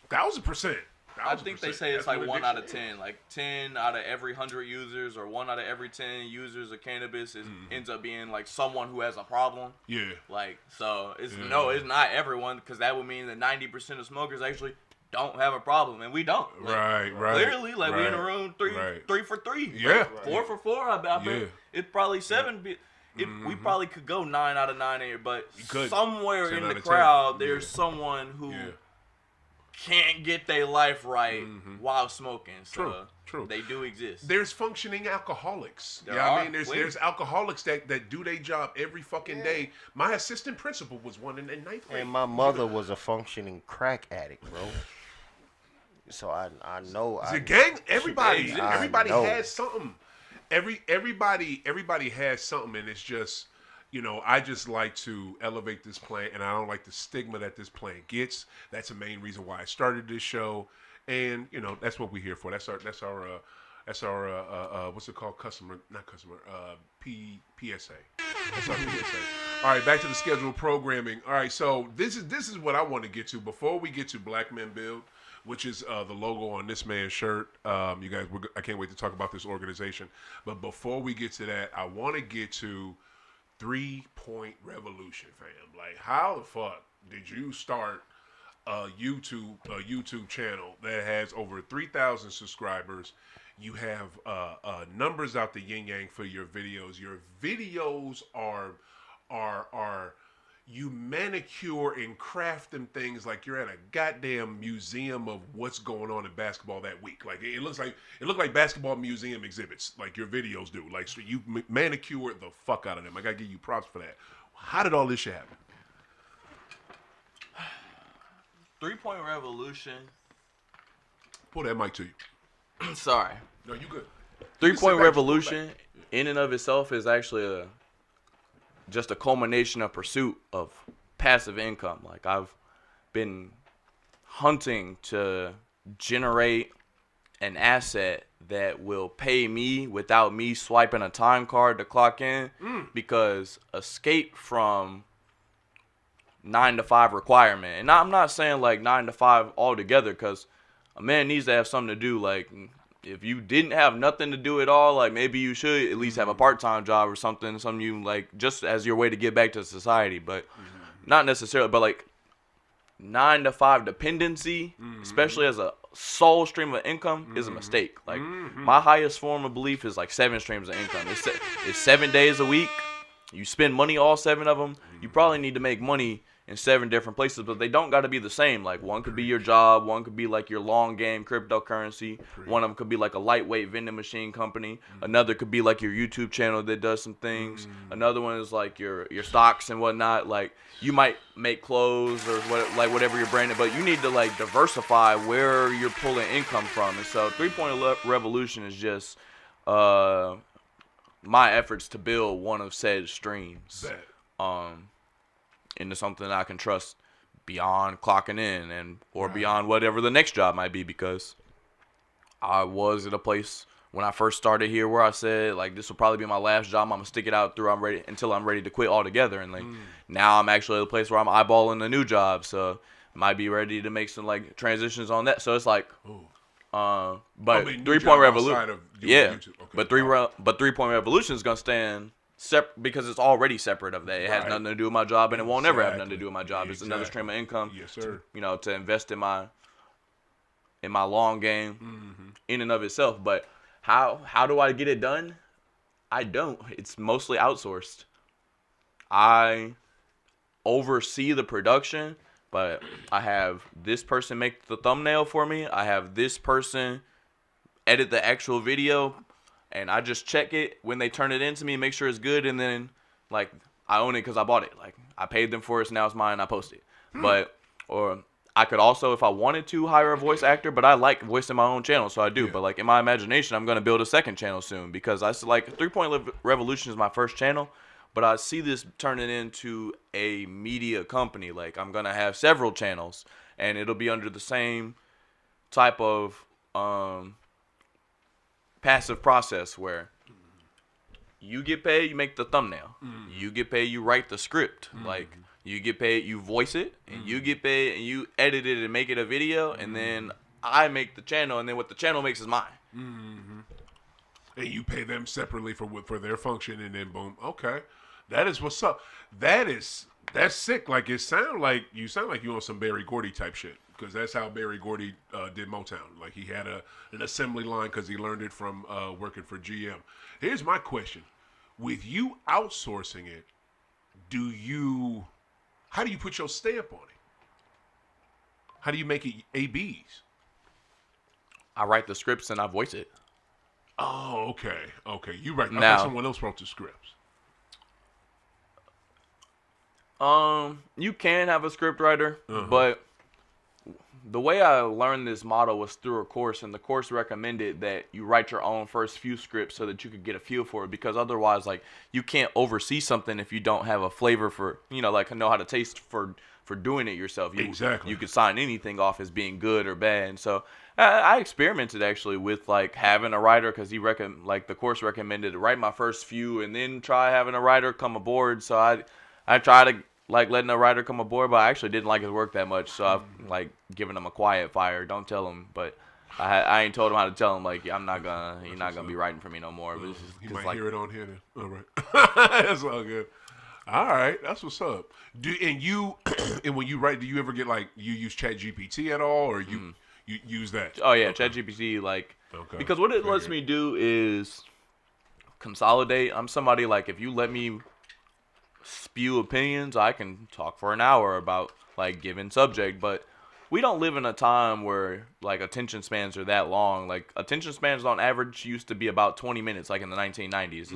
1,000%. I think they say it's like 1 out of 10. Like 10 out of every 100 users or 1 out of every 10 users of cannabis ends up being like someone who has a problem. Yeah. Like, so it's it's not everyone, because that would mean that 90% of smokers actually don't have a problem, and we don't. Like, right. Clearly, like we in a room 3 for 3. Yeah. 4 for 4. I bet it's probably 7. We probably could go 9 out of 9 here, but somewhere in the crowd there's someone who can't get their life right while smoking. So True. They do exist. There's functioning alcoholics. I mean, there's alcoholics that do their job every fucking day. My assistant principal was one in 9th grade. And my mother was a functioning crack addict, bro. So I know. The gang. Everybody has something. Everybody has something, and it's just. You know, I just like to elevate this plant, and I don't like the stigma that this plant gets. That's the main reason why I started this show, and you know, that's what we're here for. That's our what's it called? PSA. That's our PSA. All right, back to the scheduled programming. All right, so this is what I want to get to before we get to Black Men Build, which is the logo on this man's shirt. You guys, I can't wait to talk about this organization. But before we get to that, I want to get to 3-Point Revolution, fam. Like, how the fuck did you start a YouTube channel that has over 3,000 subscribers? You have numbers out the yin yang for your videos. Your videos are you manicure and craft them things like you're at a goddamn museum of what's going on in basketball that week. Like it looked like basketball museum exhibits, like your videos do. Like so you manicure the fuck out of them. I gotta give you props for that. How did all this shit happen? 3-point revolution. Pull that mic to you. Sorry. No, you good. 3-point revolution in and of itself is actually just a culmination of pursuit of passive income. Like I've been hunting to generate an asset that will pay me without me swiping a time card to clock in, because escape from 9 to 5 requirement. And I'm not saying like 9 to 5 altogether, because a man needs to have something to do. Like if you didn't have nothing to do at all, like maybe you should at least have a part-time job or something you like just as your way to get back to society, but not necessarily. But like 9 to 5 dependency, especially as a sole stream of income, is a mistake. Like my highest form of belief is like 7 streams of income. It's 7 days a week. You spend money all 7 of them. You probably need to make money in 7 different places, but they don't got to be the same. Like one could be your job, one could be like your long game cryptocurrency, one of them could be like a lightweight vending machine company, another could be like your YouTube channel that does some things, another one is like your stocks and whatnot. Like you might make clothes or whatever you're branded, but you need to like diversify where you're pulling income from. And so 3-point revolution is just my efforts to build one of said streams into something I can trust beyond clocking in or beyond whatever the next job might be, because I was at a place when I first started here where I said like this will probably be my last job. I'm gonna stick it out until I'm ready to quit altogether. And like now I'm actually at a place where I'm eyeballing a new job, so might be ready to make some like transitions on that. So it's like but 3-point revolution, but 3-point revolution is gonna stand separate because it's already separate of that. It has nothing to do with my job, and it won't ever have nothing to do with my job. It's another stream of income. Yes, sir. To invest in my long game in and of itself. But how do I get it done? I don't. It's mostly outsourced. I oversee the production, but I have this person make the thumbnail for me. I have this person edit the actual video, and I just check it when they turn it in to me, make sure it's good, and then like I own it because I bought it. Like I paid them for it, so now it's mine. I post it. Or I could also, if I wanted to, hire a voice actor, but I like voicing my own channel, so I do. But like in my imagination, I'm gonna build a second channel soon, because I like 3-point revolution is my first channel, but I see this turning into a media company. Like I'm gonna have several channels, and it'll be under the same type of passive process where you get paid, you make the thumbnail. You get paid, you write the script. Like you get paid, you voice it, and you get paid, and you edit it and make it a video, and then I make the channel, and then what the channel makes is mine. And you pay them separately for their function, and then boom, okay, that is what's up. That's sick. Like you sound like you on some Berry Gordy type shit. Because that's how Berry Gordy did Motown. Like he had an assembly line because he learned it from working for GM. Here's my question: with you outsourcing it, how do you put your stamp on it? How do you make it ABs? I write the scripts and I voice it. Oh, okay. You write. Now, someone else wrote the scripts. You can have a script writer, but the way I learned this model was through a course, and the course recommended that you write your own first few scripts so that you could get a feel for it, because otherwise, like, you can't oversee something if you don't have a flavor for, like, know how to taste for doing it yourself. Exactly. You could sign anything off as being good or bad, and so I experimented actually with like having a writer, because the course recommended to write my first few and then try having a writer come aboard. So I tried to like letting a writer come aboard, but I actually didn't like his work that much, so I've like given him a quiet fire. Don't tell him, but I ain't told him how to tell him, like, you're not gonna be writing for me no more. But he might hear it on here then. All right. That's all good. All right, that's what's up. And when you write, do you ever get like, you use ChatGPT at all, or you use that? Oh yeah, okay. ChatGPT, like, because what it lets me do is consolidate. I'm somebody, like, if you let me spew opinions. I can talk for an hour about like given subject, but we don't live in a time where like attention spans are that long. Like attention spans on average used to be about 20 minutes, like in the 1990s,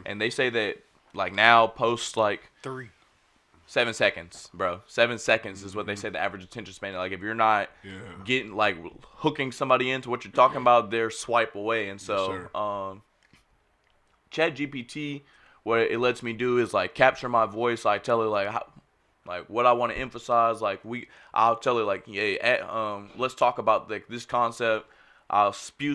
and they say that like now post like 7 seconds, bro. 7 seconds is what they say the average attention span. Like if you're not getting like hooking somebody into what you're talking about, they're swipe away. And so, ChatGPT, what it lets me do is like capture my voice. I tell it like how, like what I want to emphasize. Like I'll tell it like, yeah, let's talk about like this concept. I'll spew,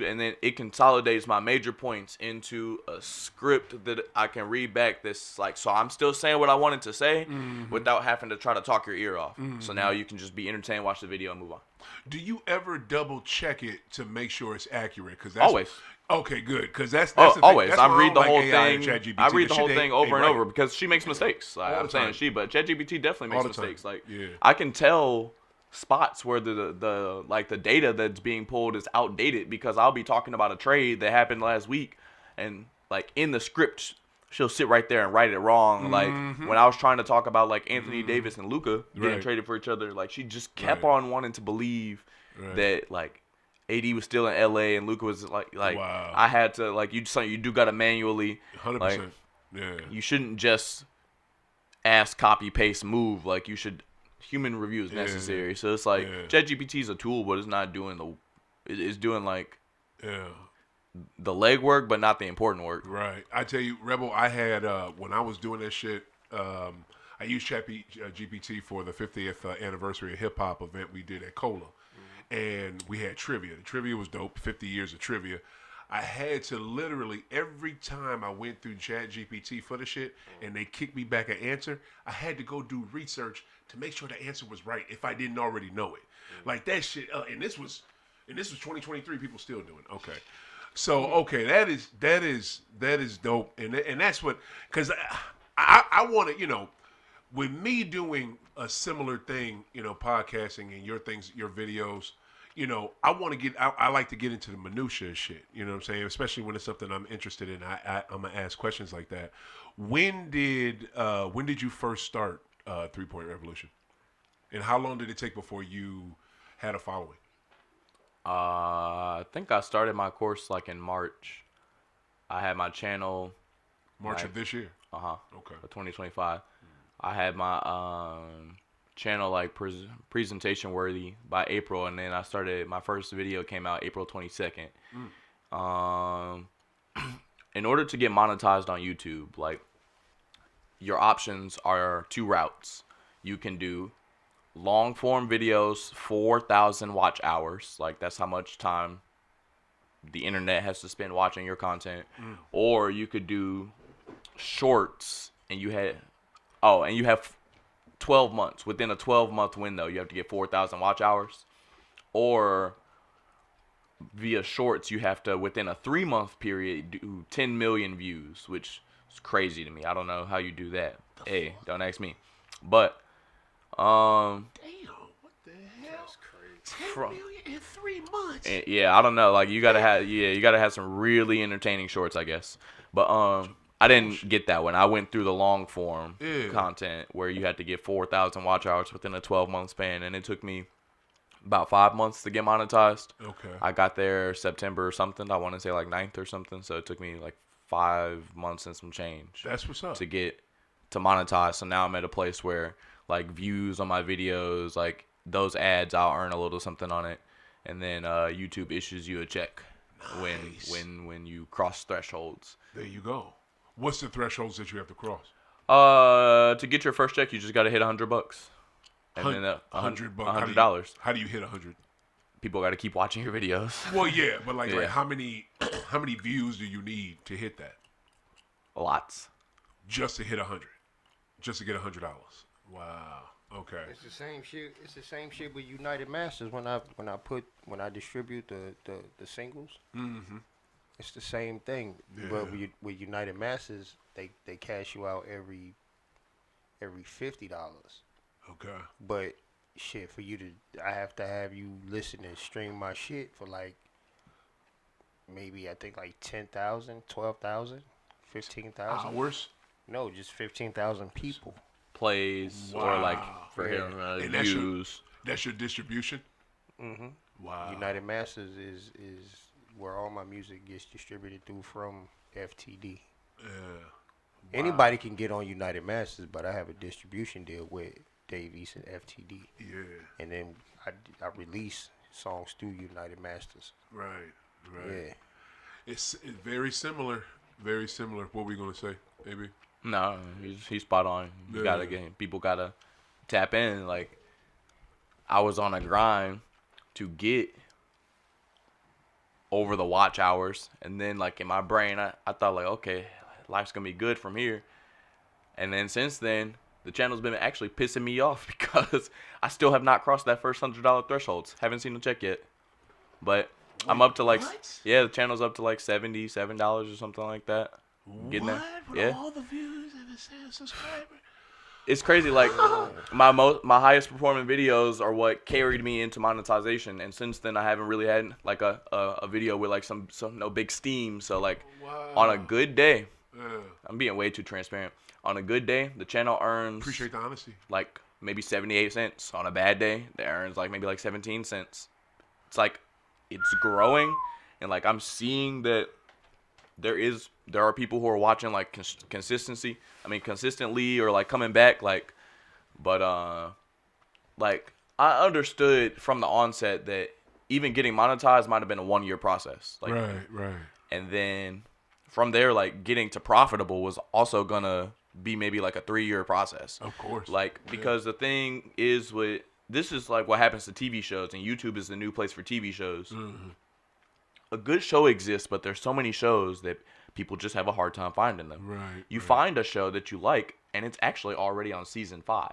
and then it consolidates my major points into a script that I can read back. This like, so I'm still saying what I wanted to say without having to try to talk your ear off. So now you can just be entertained, watch the video, and move on. Do you ever double check it to make sure it's accurate? Because that's always. Okay, good. Because that's always. That's I read the whole thing. I read the whole thing over and over because she makes mistakes. Like, I'm saying she, but ChatGPT definitely makes mistakes. Like I can tell spots where the like the data that's being pulled is outdated because I'll be talking about a trade that happened last week, and like in the script she'll sit right there and write it wrong. Like when I was trying to talk about like Anthony Davis and Luka getting traded for each other, like she just kept on wanting to believe that like AD was still in LA and Luka was like wow. I had to like you do gotta manually 100%. Like, you shouldn't just ask copy paste move. Like you should human review is necessary. So it's like ChatGPT is a tool, but it's not doing it's doing like the legwork, but not the important work. Right. I tell you, Rebel, I had when I was doing that shit, I used ChatGPT for the 50th anniversary of hip hop event we did at Cola. And we had trivia. The trivia was dope, 50 years of trivia. I had to literally, every time I went through ChatGPT for the shit and they kicked me back an answer, I had to go do research to make sure the answer was right if I didn't already know it. Like that shit, and this was 2023, people still doing it. Okay. So, okay, that is dope. And that's what, because I want to, you know, with me doing a similar thing, you know, podcasting and your videos, you know, I like to get into the minutia of shit, you know what I'm saying? Especially when it's something I'm interested in. I'm going to ask questions like that. When did you first start 3 Point Revolution? And how long did it take before you had a following? I think I started my course like in March. I had my channel. March of this year? Okay. 2025. I had my channel like presentation worthy by April, and then I started, my first video came out April 22nd. In order to get monetized on YouTube, like your options are 2 routes. You can do long form videos, 4,000 watch hours, like that's how much time the internet has to spend watching your content. Or you could do shorts, and you have 12 months. Within a 12-month window, you have to get 4,000 watch hours. Or via shorts, you have to, within a 3-month period, do 10 million views, which is crazy to me. I don't know how you do that. Hey, don't ask me. But, damn, what the hell? That's crazy. 10 million in 3 months. Yeah, I don't know. Like, you gotta have some really entertaining shorts, I guess. But, I didn't get that one. I went through the long form content where you had to get 4,000 watch hours within a 12-month span, and it took me about 5 months to get monetized. Okay. I got there September or something. I want to say like 9th or something. So it took me like 5 months and some change. That's what's up. To get to monetize. So now I'm at a place where like views on my videos, like those ads, I'll earn a little something on it, and then YouTube issues you a check when you cross thresholds. There you go. What's the thresholds that you have to cross? To get your first check, you just got to hit $100, and then $100. How do you hit 100? People got to keep watching your videos. Well, yeah, but like how many views do you need to hit that? Lots. Just to hit 100, just to get $100. Wow. Okay. It's the same shit. It's the same shit with United Masters when I distribute the singles. Mm-hmm. It's the same thing, but with United Masters, they cash you out every $50. Okay. But shit, for you to, I have to have you listen and stream my shit for like maybe I think like 10,000, 12,000, 15,000 hours. No, just 15,000 people. Plays or like for him views. That's your distribution? Mm-hmm. Wow. United Masters is where all my music gets distributed through from FTD. Yeah. Wow. Anybody can get on United Masters, but I have a distribution deal with Dave East and FTD. Yeah. And then I release songs through United Masters. Right. Yeah. It's very similar. Very similar. What were you gonna say, AB? No, he's spot on. You gotta people gotta tap in. Like, I was on a grind to get over the watch hours, and then like in my brain, I thought like, okay, life's gonna be good from here. And then since then, the channel's been actually pissing me off because I still have not crossed that first $100 thresholds. Haven't seen the check yet, but I'm up to like the channel's up to like $77 or something like that. Getting there. With all the views and the subscribers. It's crazy. Like my highest performing videos are what carried me into monetization, and since then I haven't really had like a video with like some no big steam. So like on a good day, I'm being way too transparent. On a good day, the channel earns. Appreciate the honesty. Like maybe 78 cents. On a bad day, it earns like maybe like 17 cents. It's like it's growing, and like I'm seeing that there are people who are watching like consistently or like coming back like, but like I understood from the onset that even getting monetized might have been a 1-year process. Like, right. And then from there, like getting to profitable was also gonna be maybe like a 3-year process. Of course. Like because the thing is this is like what happens to TV shows, and YouTube is the new place for TV shows. Mm-hmm. A good show exists, but there's so many shows that people just have a hard time finding them. Right. You find a show that you like, and it's actually already on season 5.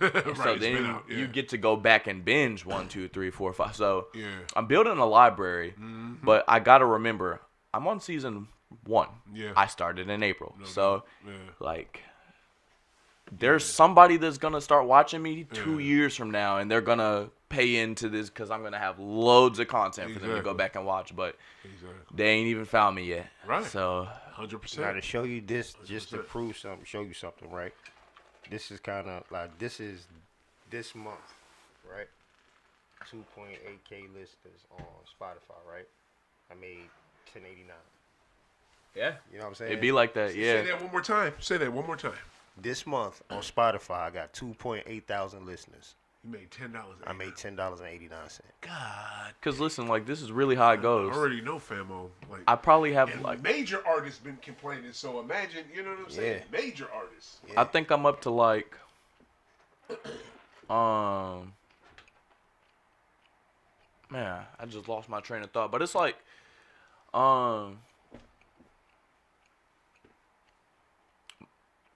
Right, so then you get to go back and binge 1, 2, 3, 4, 5. So I'm building a library, but I gotta remember I'm on season 1. Yeah. I started in April, like there's somebody that's gonna start watching me 2 years from now, and they're gonna pay into this because I'm gonna have loads of content for them to go back and watch. But they ain't even found me yet. Right. So 100%. Now to show you this, just to prove something, show you something, right? This is kind of like this month, right? 2.8K listeners on Spotify, right? I made 1089. Yeah. You know what I'm saying? It'd be like that. Yeah. Say that one more time. This month on Spotify, I got 2.8 thousand listeners. You made $10. I made $10.89. God. Because listen, like this is really how it goes. I already know, famo. Like I probably have like major artists been complaining. So imagine, you know what I'm saying? Yeah. Major artists. Yeah. I think I'm up to like, man, I just lost my train of thought. But it's like,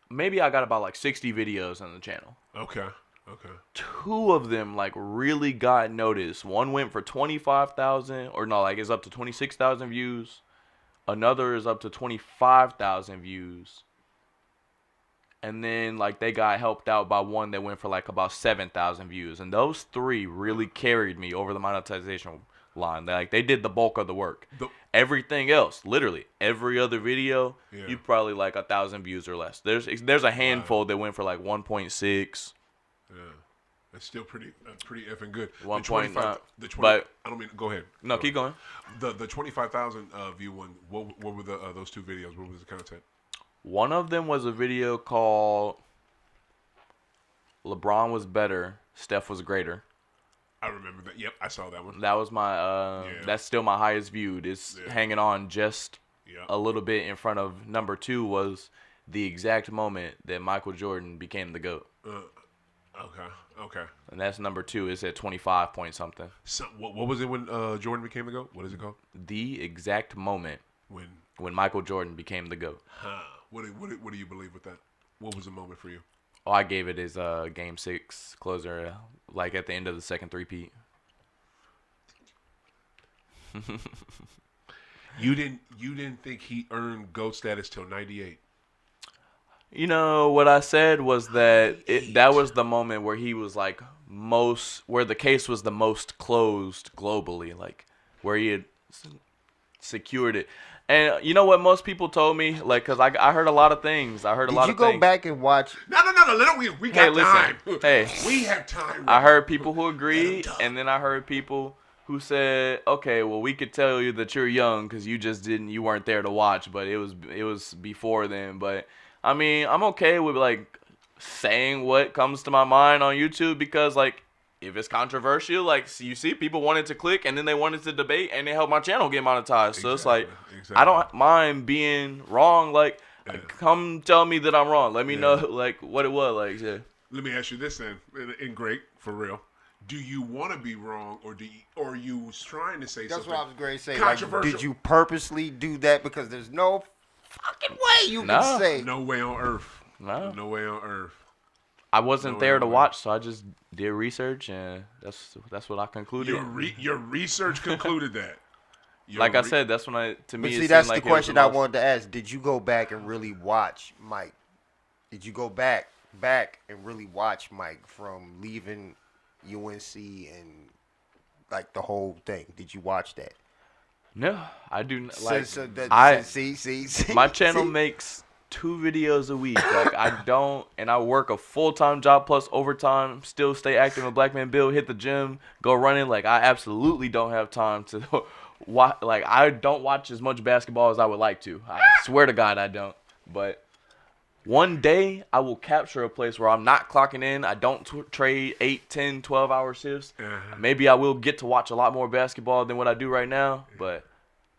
maybe I got about like 60 videos on the channel. Okay. 2 of them like really got noticed. One went for 25,000, or no, like it's up to 26,000 views. Another is up to 25,000 views. And then like they got helped out by one that went for like about 7,000 views. And those 3 really carried me over the monetization line. Like they did the bulk of the work. Everything else, literally every other video, you probably like 1,000 views or less. There's a handful that went for like 1.6. Yeah, that's still pretty effing good. 1.9. But I don't mean. Go ahead. No, keep going. The 25,000 view one. What were those 2 videos? What was the content? One of them was a video called "LeBron was better, Steph was greater." I remember that. Yep, I saw that one. That was my. That's still my highest viewed. It's hanging on just a little bit in front of number 2. Was the exact moment that Michael Jordan became the GOAT. Okay. And that's number 2. It's at 25 point something. So, what was it when Jordan became the GOAT? What is it called? The exact moment when Michael Jordan became the GOAT. Huh. What do you believe with that? What was the moment for you? Oh, I gave it as a Game 6 closer, like at the end of the second three-peat. You didn't think he earned GOAT status till 98? You know, what I said was that that was the moment where he was like where the case was the most closed globally, like where he had secured it. And you know what most people told me? Like, because I heard a lot of things. Did you go back and watch? No. We got time. Hey, we have time. I heard people who agreed, and then I heard people who said, okay, well, we could tell you that you're young because you weren't there to watch, but it was before then. But, I mean, I'm okay with, like, saying what comes to my mind on YouTube because, like, if it's controversial, like, you see people wanted to click and then they wanted to debate and they helped my channel get monetized. So it's like, I don't mind being wrong. Like, come tell me that I'm wrong. Let me know, like, what it was. Like, yeah. Let me ask you this then, and great, for real. Do you want to be wrong or are you trying to say That's something what I was going to say. controversial? Like, did you purposely do that? Because there's no fucking way you can say. No way on earth. No way on earth. I wasn't there to watch, so I just did research, and that's what I concluded. Your research concluded that. Like I said, that's when to me. But see, it that's like the question I wanted to ask. Did you go back and really watch Mike? Did you go back and really watch Mike from leaving UNC and like the whole thing? Did you watch that? No, I do not. Like, see. My channel makes 2 videos a week. Like, I don't, and I work a full-time job plus overtime, still stay active in Black Man Bill, hit the gym, go running. Like, I absolutely don't have time to watch. Like, I don't watch as much basketball as I would like to. I swear to God I don't. But one day I will capture a place where I'm not clocking in. I don't trade 8, 10, 12-hour shifts. Maybe I will get to watch a lot more basketball than what I do right now. But,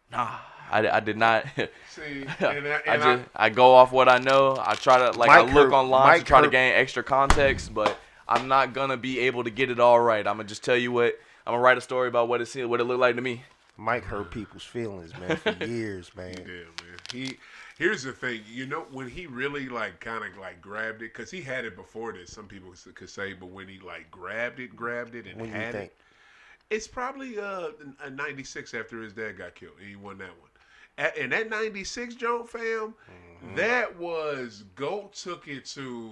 nah. I did not. See, I go off what I know. I try to I look online to try to gain extra context, but I'm not gonna be able to get it all right. I'm gonna just tell you what. I'm gonna write a story about what it looked like to me. Mike hurt people's feelings, man, for years, man. Yeah, man. Here's the thing. You know, when he really kind of grabbed it, because he had it before this. Some people could say, but when he grabbed it, and when had it, it's probably a 96 after his dad got killed. He won that one. And that 96 Joan fam, that was GOAT took it to.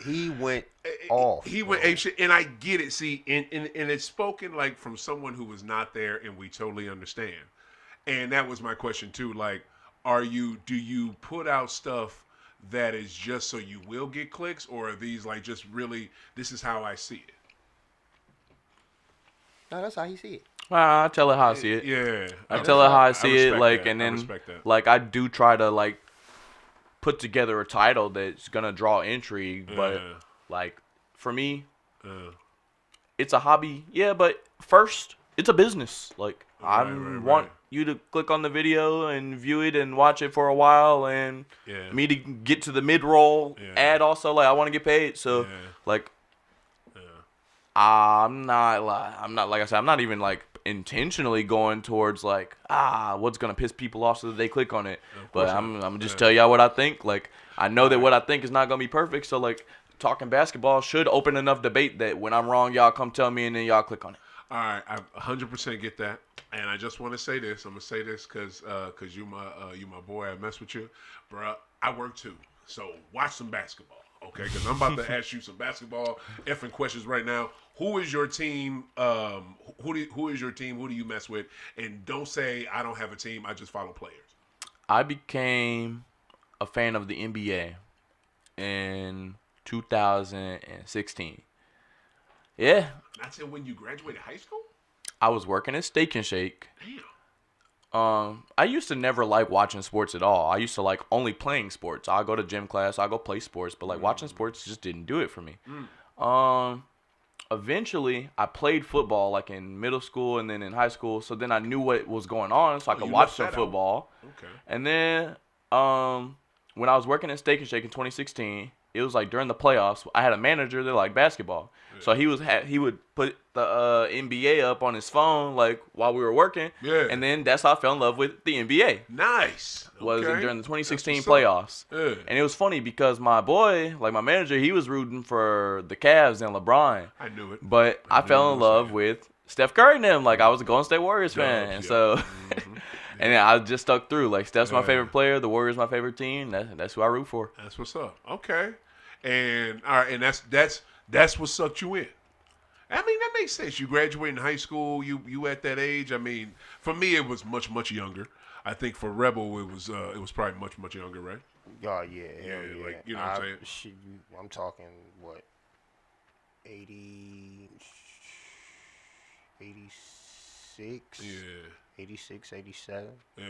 He went off. He went ape shit, and I get it. See, and it's spoken like from someone who was not there, and we totally understand. And that was my question too. Like, do you put out stuff that is just so you will get clicks, or are these like just really this is how I see it? No, that's how he see it. I tell it how I see it. Yeah. I tell it how I see it. Like, that. And then, like, I do try to, like, put together a title that's going to draw intrigue. But, like, for me, it's a hobby. Yeah, but first, it's a business. Like, I want you to click on the video and view it and watch it for a while. And me to get to the mid-roll ad also. Like, I want to get paid. So, like, I'm not like I said, I'm not even like intentionally going towards like what's gonna piss people off so that they click on it. But I'm gonna just tell y'all what I think. Like, I know that what I think is not gonna be perfect. So like, talking basketball should open enough debate that when I'm wrong, y'all come tell me and then y'all click on it. All right, I 100% get that, and I just want to say this. I'm gonna say this because you my boy. I mess with you, bro. I work too, so watch some basketball. Okay, because I'm about to ask you some basketball effing questions right now. Who is your team? Who is your team? Who do you mess with? And don't say I don't have a team. I just follow players. I became a fan of the NBA in 2016. Yeah. That's when you graduated high school? I was working at Steak and Shake. Damn. I used to never like watching sports at all. I used to like only playing sports. I go to gym class, I go play sports, but like watching sports just didn't do it for me. Eventually I played football like in middle school and then in high school, so then I knew what was going on, so I could watch some football. Okay. And then when I was working at Steak and Shake in 2016, it was like during the playoffs, I had a manager that liked basketball. Yeah. So he would put the NBA up on his phone like while we were working. Yeah. And then that's how I fell in love with the NBA. Nice. Was during the 2016 playoffs. Yeah. And it was funny because my boy, like my manager, he was rooting for the Cavs and LeBron. I knew it. But I fell in love with Steph Curry and them. Like I was a Golden State Warriors fan. And so and I just stuck through. Like Steph's my favorite player, the Warriors my favorite team. That's who I root for. That's what's up. Okay. And all right, and that's what sucked you in. I mean, that makes sense. You graduate in high school. You at that age. I mean, for me, it was much younger. I think for Rebel, it was probably much younger, right? Oh yeah. Like, you know what I'm saying? I'm talking what, 80, 86? Yeah. 86, 87. Yeah.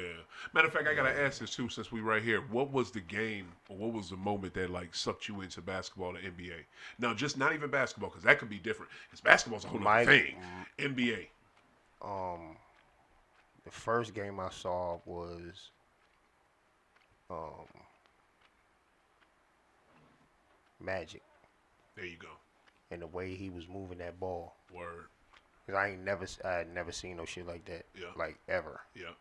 Matter of fact, I gotta ask this too, since we right here. What was the game, or what was the moment that like sucked you into basketball or NBA? Now, just not even basketball, because that could be different. Because basketball's a whole other thing. NBA. The first game I saw was Magic. There you go. And the way he was moving that ball. Word. Cause I had never seen no shit like that. Yeah. Like ever. Yeah.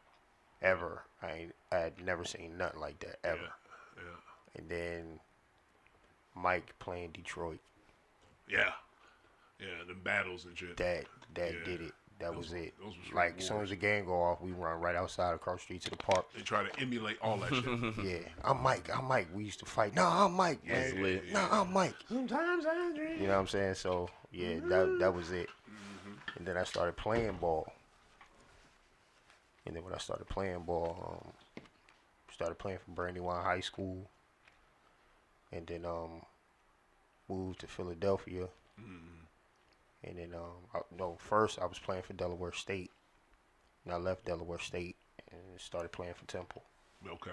Ever. I had never seen nothing like that ever. Yeah. And then Mike playing Detroit. Yeah. Yeah. The battles and shit. That did it. That was it. Like as soon as the game go off, we run right outside across the street to the park. They try to emulate all that shit. Yeah. I'm Mike. We used to fight. No, I'm Mike, man. Yeah. No, I'm Mike. Sometimes I dream. You know what I'm saying? So yeah, that was it. And then I started playing ball. And then when I started playing ball, started playing for Brandywine High School. And then moved to Philadelphia. And then first I was playing for Delaware State. And I left Delaware State and started playing for Temple. Okay.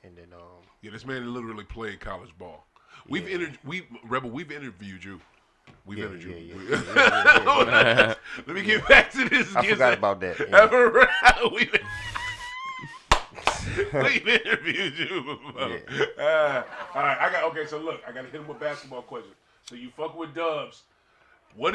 And then yeah, this man literally played college ball. We've interviewed you. We've interviewed you. Yeah. Let me get back to this. I forgot about that. Yeah. We've interviewed you. Yeah. All right, okay. So look, I gotta hit him with basketball questions. So you fuck with Dubs. What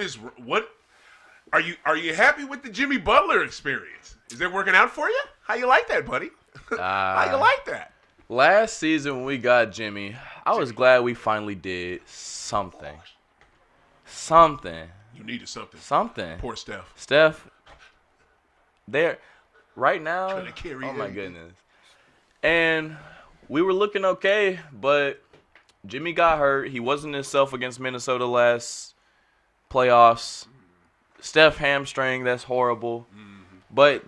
are you happy with the Jimmy Butler experience? Is it working out for you? How you like that, buddy? How you like that? Last season when we got Jimmy, I was glad we finally did something. You needed something. Something. Poor Steph. Steph, there, right now. Trying to carry oh my goodness. And we were looking okay, but Jimmy got hurt. He wasn't himself against Minnesota last playoffs. Steph hamstring, that's horrible. But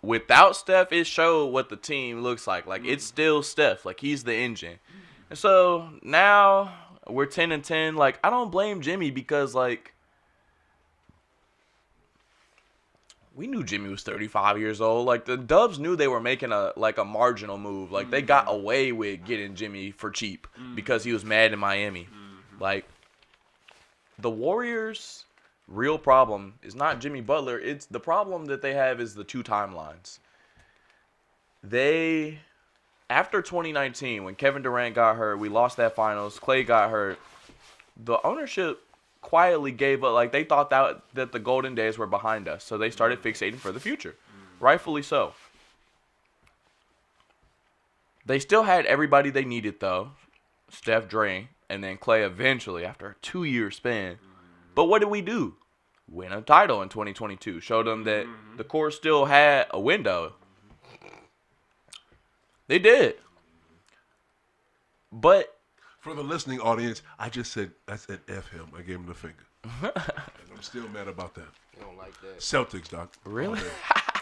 without Steph, it showed what the team looks like. Like, it's still Steph. Like, he's the engine. And so now we're 10-10. Like, I don't blame Jimmy because, like, we knew Jimmy was 35 years old. Like, the Dubs knew they were making a marginal move. Like, they got away with getting Jimmy for cheap because he was mad in Miami. Like, the Warriors' real problem is not Jimmy Butler. It's the problem that they have is the two timelines. After 2019, when Kevin Durant got hurt, we lost that finals. Klay got hurt. The ownership quietly gave up. Like, they thought that the golden days were behind us, so they started fixating for the future. Rightfully so. They still had everybody they needed, though. Steph, Dre, and then Klay eventually after a 2-year span. But what did we do? Win a title in 2022. Showed them that the core still had a window. They did. But for the listening audience, I said F him. I gave him the finger. I'm still mad about that. You don't like that? Celtics, Doc. Really?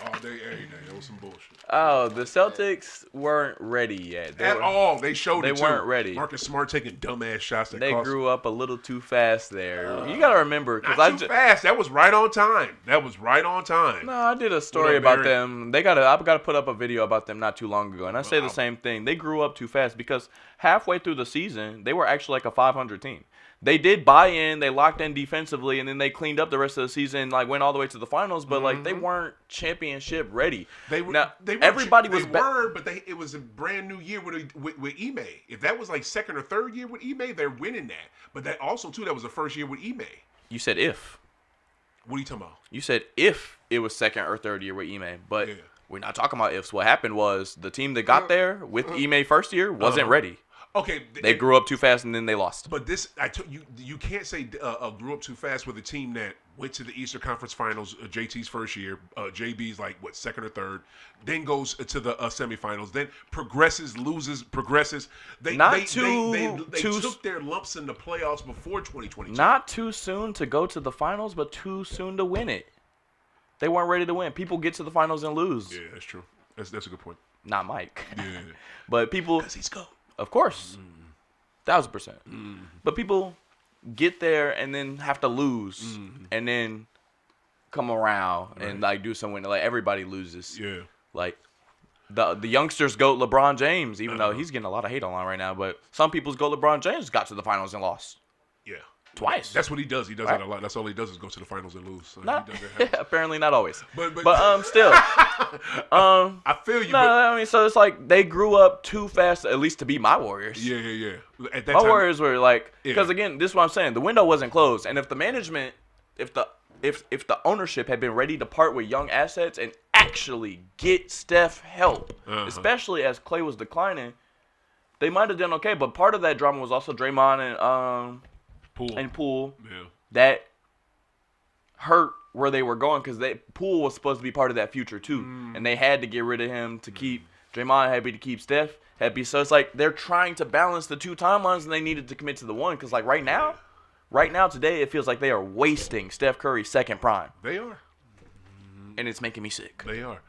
All day, every day. That was some bullshit. Oh, the Celtics weren't ready yet. At all. They showed it, too. They weren't ready. Marcus Smart taking dumbass shots. They grew up a little too fast there. You got to remember. Not too fast. That was right on time. No, I did a story about them. I got to put up a video about them not too long ago. And I say the same thing. They grew up too fast because halfway through the season, they were actually like a 500 team. They did buy in, they locked in defensively, and then they cleaned up the rest of the season, like went all the way to the finals, but like they weren't championship ready. It was a brand new year with Ime. If that was like second or third year with Ime, they're winning that. But that also too, that was the first year with Ime. You said if. What are you talking about? You said if it was second or third year with Ime, but we're not talking about ifs. What happened was the team that got there with Ime first year wasn't ready. Okay, they grew up too fast and then they lost. But this, you can't say grew up too fast with a team that went to the Eastern Conference Finals, JT's first year. JB's like, second or third. Then goes to the semifinals. Then progresses. They took their lumps in the playoffs before 2022. Not too soon to go to the finals, but too soon to win it. They weren't ready to win. People get to the finals and lose. Yeah, that's true. That's a good point. Not Mike. Yeah. But people... Because he's GOAT. Of course. 1,000%. Mm. But people get there and then have to lose. And then come around and, like, do something. Like, everybody loses. Yeah. Like, the youngsters GOAT LeBron James, even though he's getting a lot of hate online right now. But some people's GOAT LeBron James got to the finals and lost. Yeah. Twice. That's what he does. He does that a lot. That's all he does is go to the finals and lose. So Not, he does that. apparently not always. But still. I feel you. No, I mean, so it's like they grew up too fast, at least to be my Warriors. Yeah. At that My time, Warriors were like, because again, this is what I'm saying. The window wasn't closed, and if the management, if the ownership had been ready to part with young assets and actually get Steph help, especially as Klay was declining, they might have done okay. But part of that drama was also Draymond and Poole. Yeah. That hurt where they were going because Poole was supposed to be part of that future too, and they had to get rid of him to keep Draymond happy, to keep Steph happy. So it's like they're trying to balance the two timelines, and they needed to commit to the one because like right now today it feels like they are wasting Steph Curry's second prime. They are, and it's making me sick. They are.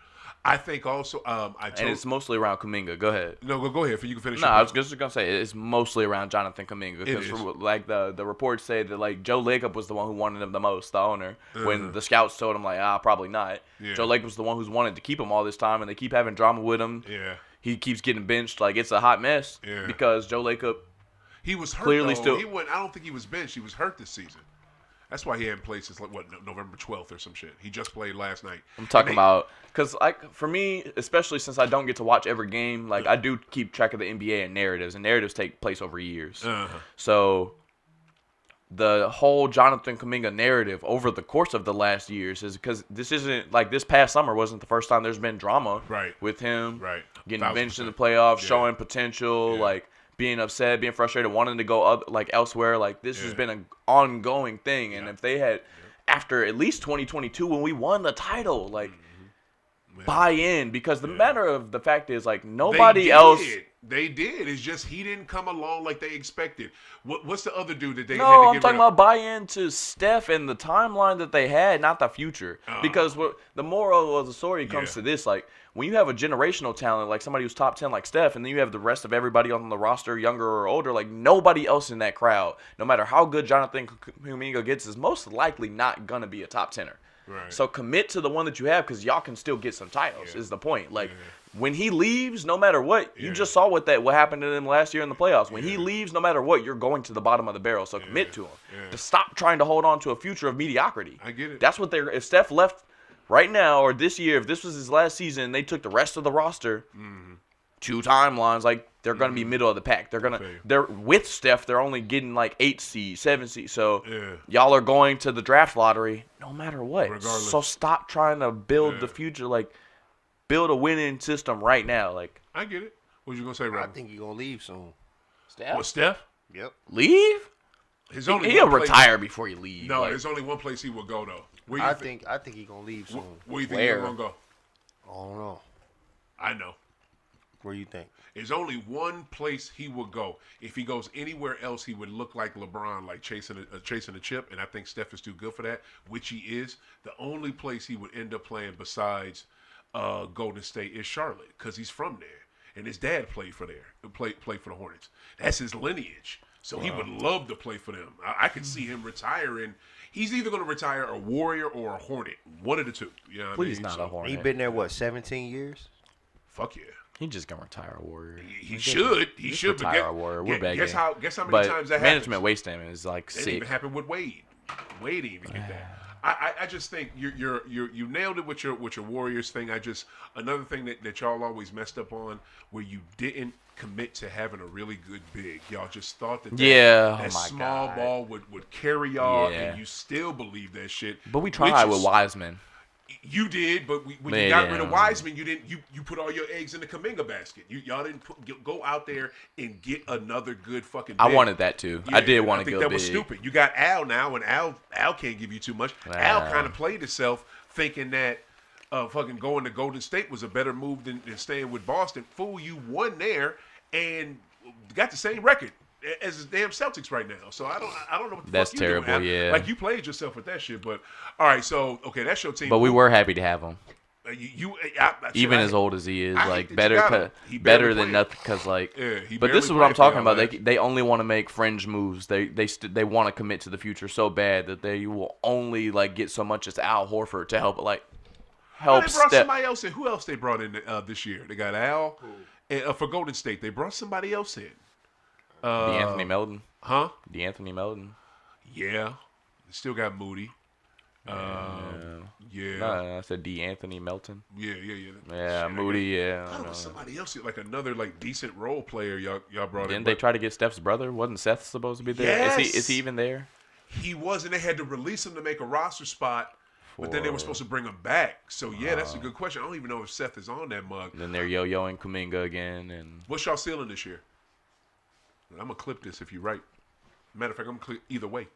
I think also, and it's mostly around Kuminga. Go ahead. No, go ahead. You can finish. No, I was just gonna say it's mostly around Jonathan Kuminga because like the reports say that like Joe Lacob was the one who wanted him the most, the owner. When the scouts told him like, probably not. Yeah. Joe Lacob was the one who's wanted to keep him all this time, and they keep having drama with him. Yeah. He keeps getting benched. Like it's a hot mess. Yeah. Because Joe Lacob. He was hurt. Clearly though. still. He went. I don't think he was benched. He was hurt this season. That's why he hadn't played since November 12th or some shit. He just played last night. I'm talking about because for me, especially since I don't get to watch every game, like I do keep track of the NBA and narratives take place over years. So the whole Jonathan Kuminga narrative over the course of the last years is because this isn't like this past summer wasn't the first time there's been drama with him getting benched in the playoffs, showing potential, like being upset, being frustrated, wanting to go elsewhere. Like this has been an ongoing thing. And if they had, after at least 2022 when we won the title, like buy in, because the matter of the fact is like nobody else. They did. It's just he didn't come along like they expected. What's the other dude that they had to No, I'm get talking rid of? about buy into Steph and the timeline that they had, not the future. Because the moral of the story comes to this, like when you have a generational talent, like somebody who's top 10 like Steph, and then you have the rest of everybody on the roster, younger or older, like nobody else in that crowd, no matter how good Jonathan Kuminga gets, is most likely not going to be a top 10er. Right. So commit to the one that you have because y'all can still get some titles is the point. Like when he leaves, no matter what, you just saw what happened to them last year in the playoffs. When he leaves, no matter what, you're going to the bottom of the barrel. So commit to him. To stop trying to hold on to a future of mediocrity. I get it. That's what if Steph left right now or this year, if this was his last season, they took the rest of the roster, two timelines, like they're going to be middle of the pack. They're with Steph, they're only getting like 8 seeds, 7 seeds. So y'all are going to the draft lottery no matter what. Regardless. So stop trying to build the future, like build a winning system right now. Like I get it. What you gonna say, Rob? I think he's gonna leave soon. Steph? What, Steph? Yep. Leave? He'll retire before he leaves. No, there's only one place he will go though. I think he's gonna leave soon. Where do you think he's gonna go? I don't know. I know. Where you think? There's only one place he would go. If he goes anywhere else, he would look like LeBron, like chasing a chip. And I think Steph is too good for that, which he is. The only place he would end up playing besides Golden State is Charlotte, because he's from there, and his dad played for the Hornets. That's his lineage. So he would love to play for them. I could see him retiring. He's either going to retire a Warrior or a Hornet, one of the two. You know what Please I mean? not a Hornet. He been there 17 years? Fuck yeah. He's just gonna retire a Warrior. He should. He should retire a Warrior. We're begging. Guess how many times that management happens? wasting him is like It sick. didn't even happen with Wade. Wade didn't even get that. I just think you nailed it with your Warriors thing. Another thing that y'all always messed up on, where you didn't commit to having a really good big. Y'all just thought that small ball would carry y'all, and you still believe that shit. But we tried with Wiseman. You did, but when you got rid of Wiseman, you didn't. You put all your eggs in the Kaminga basket. Y'all didn't go out there and get another good fucking. Big. I wanted that too. Yeah, I did want to go big. I think that was stupid. You got Al now, and Al can't give you too much. Al kind of played himself thinking that fucking going to Golden State was a better move than staying with Boston. Fool, you won there and got the same record as the damn Celtics right now. So I don't know what the That's fuck terrible, doing. yeah. Like you played yourself with that shit. But all right, so okay, that's your team. But we were happy to have him. Even as old as he is, like better than nothing. Because like, but this is what I'm talking about. They only want to make fringe moves. They want to commit to the future so bad that they will only like get so much as Al Horford to help help. They brought somebody else in. Who else they brought in this year? They got Al for Golden State. They brought somebody else in. DeAnthony Melton. Huh? DeAnthony Melton. Yeah. They still got Moody. Yeah. No, I said DeAnthony Melton. Yeah. Yeah, Moody, yeah. I thought it was somebody else, like another like decent role player y'all brought in. Didn't they try to get Steph's brother? Wasn't Seth supposed to be there? Yes. Is he even there? He wasn't. They had to release him to make a roster spot. But then they were supposed to bring him back. So, yeah, that's a good question. I don't even know if Seth is on that mug. Then they're yo-yoing Kuminga again. And what's y'all ceiling this year? I'm going to clip this if you're right. Matter of fact, I'm going to clip either way.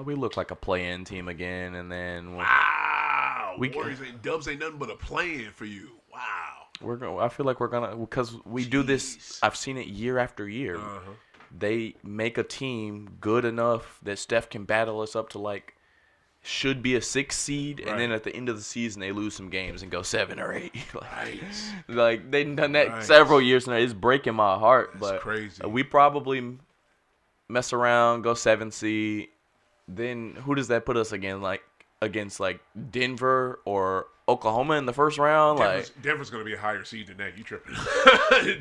We look like a play-in team again, and then wow. Dubs ain't nothing but a play-in for you. Wow. I feel like we're going to, because we do this, I've seen it year after year. They make a team good enough that Steph can battle us up to like should be a 6 seed, and then at the end of the season they lose some games and go 7 or 8. Like they've done that several years now. It's breaking my heart. That's but crazy. We probably mess around, go 7 seed. Then who does that put us against like Denver or Oklahoma in the first round? Denver's going to be a higher seed than that. You tripping?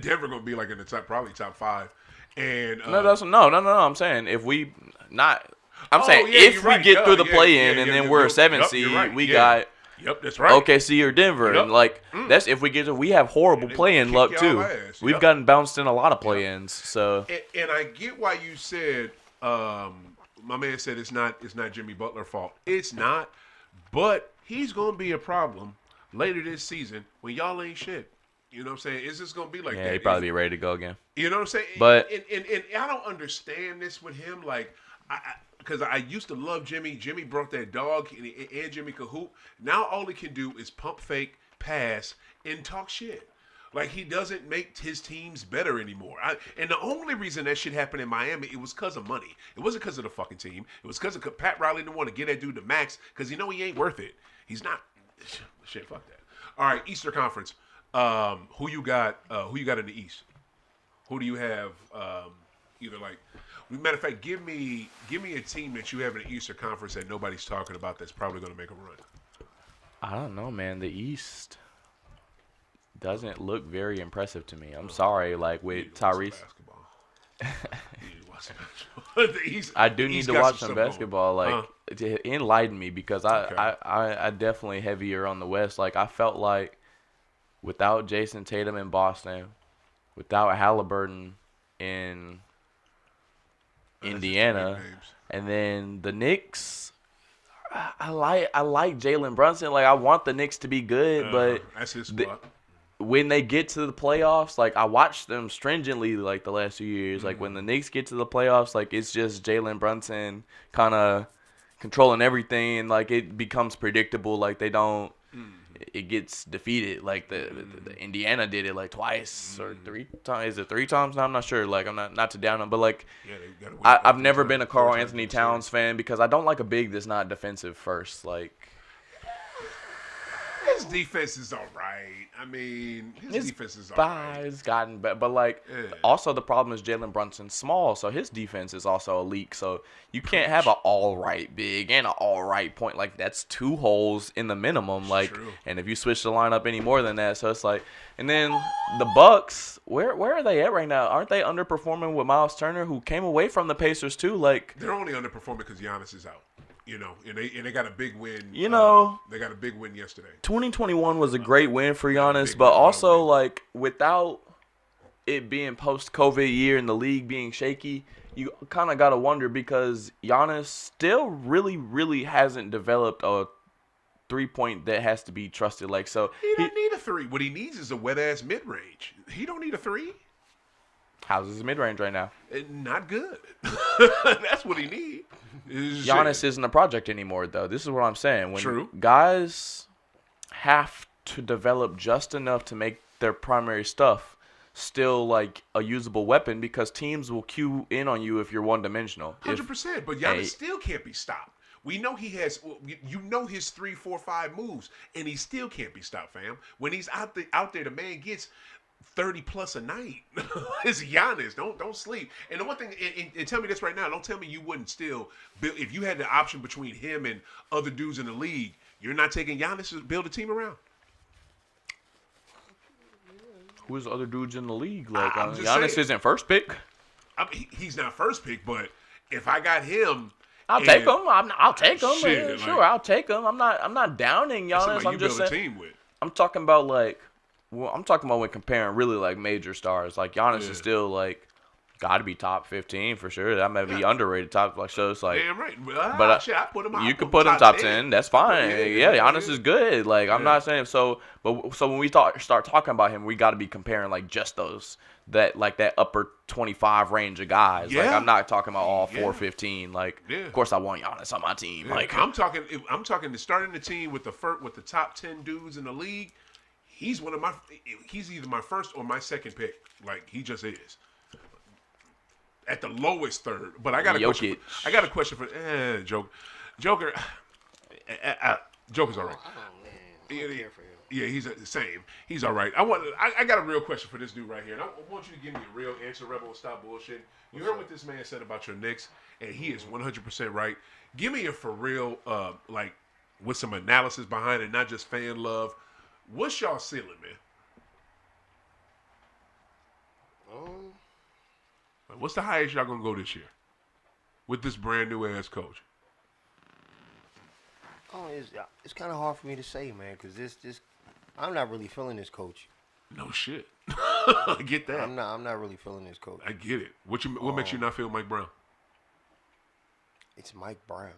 Denver going to be like in the probably top 5. And no. I'm saying if we not, if we get through the play-in and then we're a 7 seed, we got. Yep, that's right. OKC or Denver, and like that's if we get to. We have horrible play-in luck too. We've gotten bounced in a lot of play-ins. So. And I get why you said. My man said it's not Jimmy Butler's fault. It's not, but he's gonna be a problem later this season when y'all ain't shit. You know what I'm saying? Is this going to be like that? Yeah, he'd probably be ready to go again. You know what I'm saying? But and I don't understand this with him. Like, because I used to love Jimmy. Jimmy brought that dog, and Jimmy could hoop. Now all he can do is pump fake, pass, and talk shit. Like, he doesn't make his teams better anymore. And the only reason that shit happened in Miami, it was because of money. It wasn't because of the fucking team. It was because of Pat Riley didn't want to get that dude the max because he ain't worth it. He's not. Shit, fuck that. All right, Eastern Conference. Who you got in the East? Who do you have? Either like, matter of fact, give me a team that you have in the Eastern Conference that nobody's talking about that's probably going to make a run. I don't know, man. The East doesn't look very impressive to me. I'm sorry, like with Tyrese. The East, I do need to watch some basketball, like to enlighten me because I definitely heavier on the West. Like I felt like. Without Jason Tatum in Boston, without Halliburton in Indiana, and then the Knicks, I like Jalen Brunson. Like I want the Knicks to be good, but that's his spot. When they get to the playoffs, like I watched them stringently like the last few years. Like when the Knicks get to the playoffs, like it's just Jalen Brunson kind of controlling everything, and like it becomes predictable. Like they don't. It gets defeated like the Indiana did it like twice or 3 times. Is it 3 times now? I'm not sure. Like I'm not to down them, but like I've never been a Karl Anthony Towns fan because I don't like a big that's not defensive first. Like his defense is all right. I mean, his defense is all right. It's gotten better, but like also the problem is Jalen Brunson's small, so his defense is also elite. So you can't have an all right big and an all right point. Like that's 2 holes in the minimum. Like, and if you switch the lineup any more than that, so it's like. And then the Bucks, where are they at right now? Aren't they underperforming with Miles Turner, who came away from the Pacers too? Like they're only underperforming because Giannis is out. You know, and they got a big win. You know, they got a big win yesterday. 2021 was a great win for Giannis, but also like without it being post-COVID year and the league being shaky, you kind of gotta wonder because Giannis still really hasn't developed a 3-point that has to be trusted. Like so, he don't need a 3. What he needs is a wet ass mid range. He don't need a 3. How's his mid range right now? Not good. That's what he needs. Giannis isn't a project anymore, though. This is what I'm saying. When True. Guys have to develop just enough to make their primary stuff still like a usable weapon because teams will cue in on you if you're one-dimensional. 100%. But Giannis still can't be stopped. We know he has, his 3, 4, 5 moves, and he still can't be stopped, fam. When he's out there, the man gets 30 plus a night. It's Giannis. Don't sleep. And the one thing, and tell me this right now, don't tell me you wouldn't still build, if you had the option between him and other dudes in the league, you're not taking Giannis to build a team around. Who's other dudes in the league? Like Giannis isn't first pick. He's not first pick, but if I got him, I'll take him. I'll take him. Shit, sure, I'll take him. I'm not downing Giannis. I'm just saying. A team with. I'm talking about when comparing really like major stars. Like Giannis is still like got to be top 15 for sure. That might be underrated top. Like so, it's like damn right. Shit, I put him. You could put him top 10. That's fine. Yeah, Giannis is good. Like I'm not saying so. But when we start talking about him, we got to be comparing like just those that upper 25 range of guys. Yeah. Like I'm not talking about all 415. Like of course I want Giannis on my team. Yeah. Like I'm talking to starting the team with the top 10 dudes in the league. He's either my first or my second pick. Like he just is. At the lowest third. But I got a question for Joker. Joker's all right. Yeah, he's the same. He's all right. I got a real question for this dude right here. And I want you to give me a real answer, Rebel, and stop bullshit. You heard what this man said about your Knicks, and he is 100% right. Give me a for real, with some analysis behind it, not just fan love. What's y'all ceiling, man? What's the highest y'all gonna go this year with this brand new ass coach? It's kind of hard for me to say, man, because this I'm not really feeling this coach. No shit. I get that. I'm not really feeling this coach. I get it. What makes you not feel Mike Brown? It's Mike Brown.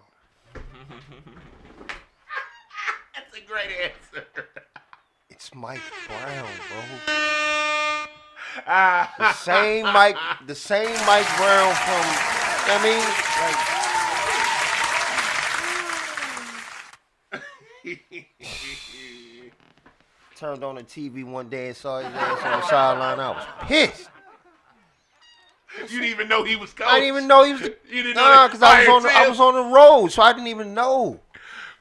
That's a great answer. It's Mike Brown, bro. The same Mike Brown from, turned on the TV one day and saw his ass on the sideline. I was pissed. You didn't even know he was coach. I didn't even know he was. You didn't know because I was on the road, so I didn't even know.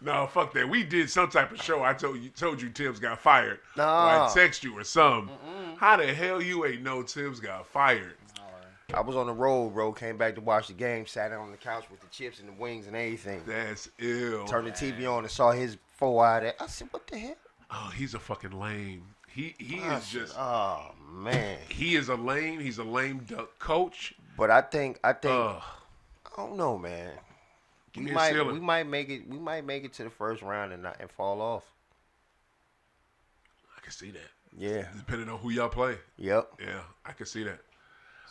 No, fuck that. We did some type of show. I told you Tibbs got fired. No. Or I text you or something. How the hell you ain't know Tibbs got fired? I was on the road, bro. Came back to watch the game. Sat down on the couch with the chips and the wings and everything. That's ill. Turned the TV on and saw his 4-eye there. I said, what the hell? Oh, he's a fucking lame. He is just. Oh man. He is a lame. He's a lame duck coach. But I think. I don't know, man. We might make it. We might make it to the first round and fall off. I can see that. Yeah. Depending on who y'all play. Yep. Yeah, I can see that.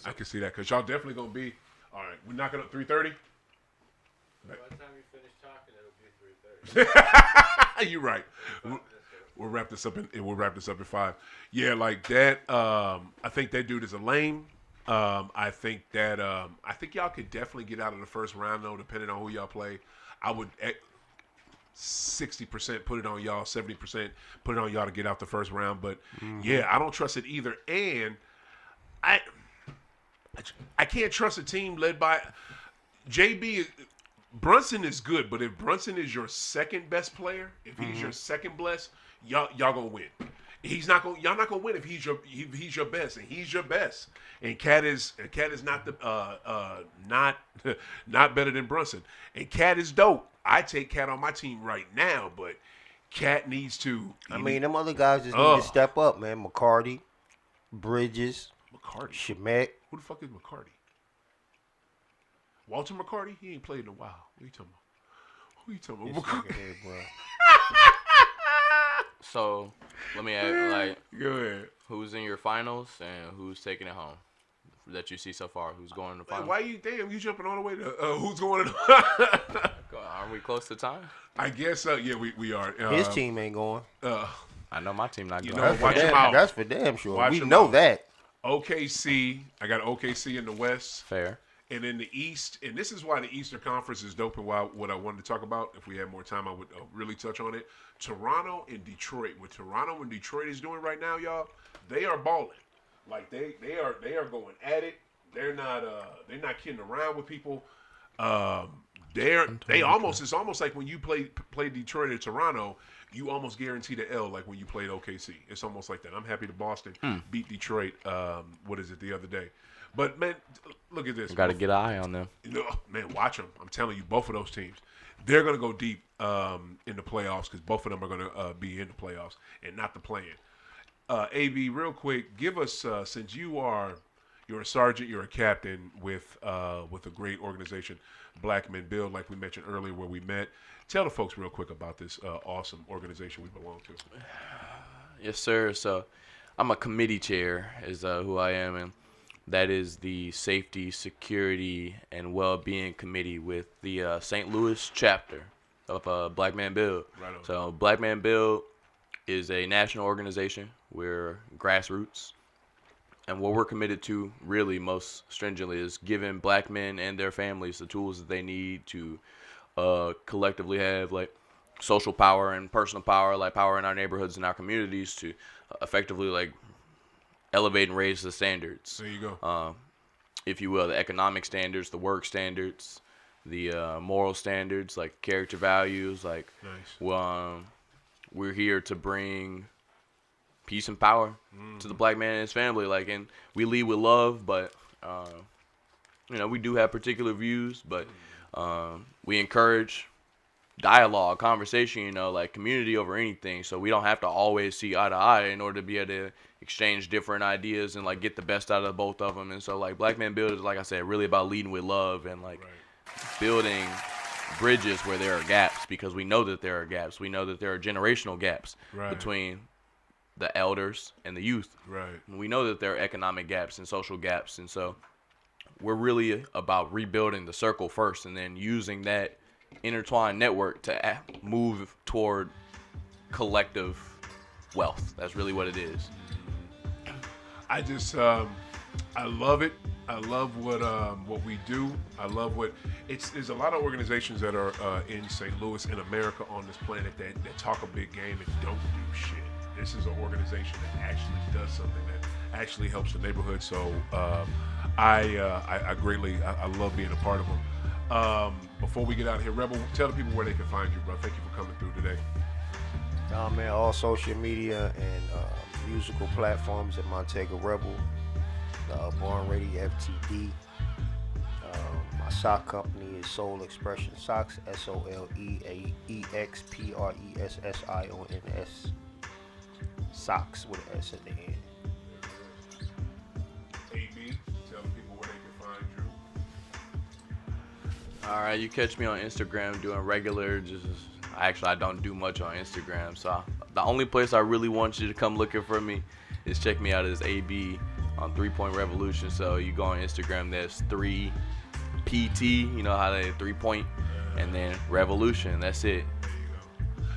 I can see that because y'all definitely gonna be. All right, we're knocking up 3:30. By the time you finish talking, it'll be 3:30. You're right. We'll wrap this up at 5. Yeah, like that. I think that dude is a lame. I think y'all could definitely get out of the first round though, depending on who y'all play. I would 60% put it on y'all, 70% put it on y'all to get out the first round. But yeah, I don't trust it either. And I can't trust a team led by JB. Brunson is good, but if Brunson is your second best player, if he's your second best, y'all gonna win. Y'all not gonna win if he's your best, and he's your best. And Cat is not not better than Brunson. And Cat is dope. I take Cat on my team right now, but Cat needs to. Them other guys just need to step up, man. McCarty, Bridges, Shemet. Who the fuck is McCarty? Walter McCarty? He ain't played in a while. What are you talking about? McCarty? So, let me ask, go ahead. Who's in your finals and who's taking it home? that you see so far? Who's going to the finals? Why you jumping all the way to who's going to? Aren't we close to time? I guess so. Yeah, we are. His team ain't going. I know my team not going. Watch him out. That's for damn sure. We him know out. that. OKC. I got OKC in the West. Fair. And in the East, and this is why the Eastern Conference is dope and why what I wanted to talk about. If we had more time, I would really touch on it. Toronto and Detroit. What Toronto and Detroit is doing right now, y'all, they are balling. Like they are going at it. They're not kidding around with people. It's almost like when you play Detroit or Toronto, you almost guarantee the L like when you played OKC. It's almost like that. I'm happy that Boston beat Detroit. The other day? But man, look at this. Got to get an eye on them. Man, watch them. I'm telling you, both of those teams, they're gonna go deep in the playoffs because both of them are gonna be in the playoffs and not the play-in. AB, real quick, give us since you're a sergeant, you're a captain with a great organization, Black Men Build, like we mentioned earlier, where we met. Tell the folks real quick about this awesome organization we belong to. Yes, sir. So, I'm a committee chair, is who I am, and that is the Safety, Security, and Well-Being Committee with the St. Louis chapter of Black Man Build. Right on. So Black Man Build is a national organization. We're grassroots. And what we're committed to really most stringently is giving black men and their families the tools that they need to collectively have like social power and personal power, like power in our neighborhoods and our communities to effectively like elevate and raise the standards. There you go. If you will, the economic standards, the work standards, the moral standards, like character values. Like, nice. We're here to bring peace and power to the black man and his family. Like, and we lead with love, but we do have particular views, but we encourage dialogue, conversation, like community over anything. So we don't have to always see eye to eye in order to be able to exchange different ideas and like get the best out of both of them. And so like Black Man Build is, like I said, really about leading with love and like building bridges where there are gaps, because we know that there are gaps. We know that there are generational gaps between the elders and the youth. Right. And we know that there are economic gaps and social gaps. And so we're really about rebuilding the circle first and then using that intertwined network to move toward collective wealth. That's really what it is. I just I love it. I love what we do. I love what there's a lot of organizations that are in St. Louis, in America, on this planet that talk a big game and don't do shit. This is an organization that actually does something that actually helps the neighborhood. So I greatly love being a part of them. Before we get out of here, Rebel, tell the people where they can find you, bro. Thank you for coming through today. Man, all social media and musical platforms at Montega Rebel, Born Ready FTD. My sock company is Soul Expression Socks, SOLEAEXPRESSIONS. Socks with an S at the end. AB, tell the people where they can find you. All right, you catch me on Instagram doing regular, I don't do much on Instagram, so the only place I really want you to come looking for me is check me out as AB on 3 Point Revolution. So you go on Instagram, there's 3PT, you know how they 3 Point, and then Revolution, that's it.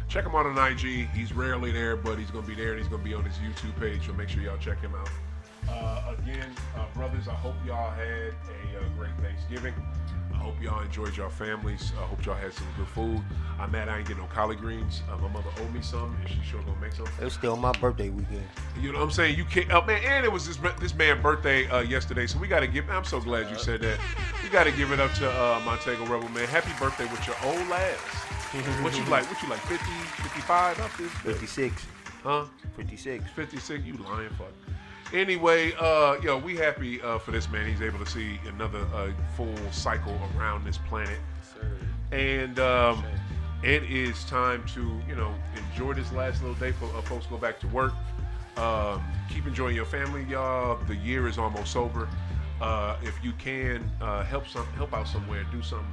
Check him out on IG. He's rarely there, but he's going to be there, and he's going to be on his YouTube page, so make sure y'all check him out. Again, brothers, I hope y'all had a great Thanksgiving. I hope y'all enjoyed your families. I hope y'all had some good food. I'm mad I ain't getting no collard greens. My mother owed me some, and she sure gonna make some. It's still my birthday weekend. You know what I'm saying? You can't, man. And it was this man's birthday yesterday, so we gotta give. I'm so glad you said that. We gotta give it up to Montega Rebel, man. Happy birthday with your old ass. What you like? 50, 55 up this? 56. Huh? 56. 56. You lying fuck. Anyway, we happy for this man. He's able to see another full cycle around this planet. And it is time to, enjoy this last little day for folks go back to work. Keep enjoying your family, y'all. The year is almost over. If you can help out somewhere, do something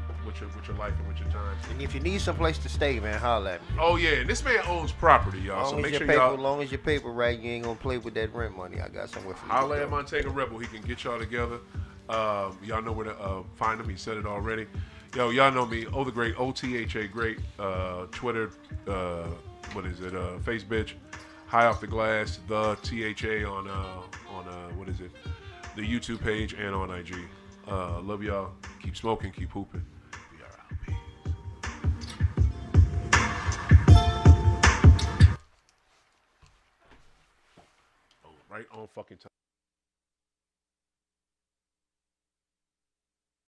your life and with your time. And if you need some place to stay, man, holla at me. Oh yeah, and this man owns property, y'all. So make sure as long as your paper right, you ain't gonna play with that rent money. I got somewhere for you. Holla at Montega Rebel. He can get y'all together. Y'all know where to find him. He said it already. Yo, y'all know me. OThaGreat, OThaGreat. Twitter. What is it? Face bitch. High Off the Glass. The THA on what is it? The YouTube page and on IG. Love y'all. Keep smoking. Keep hooping. We are out. Peace. Oh, right on fucking time.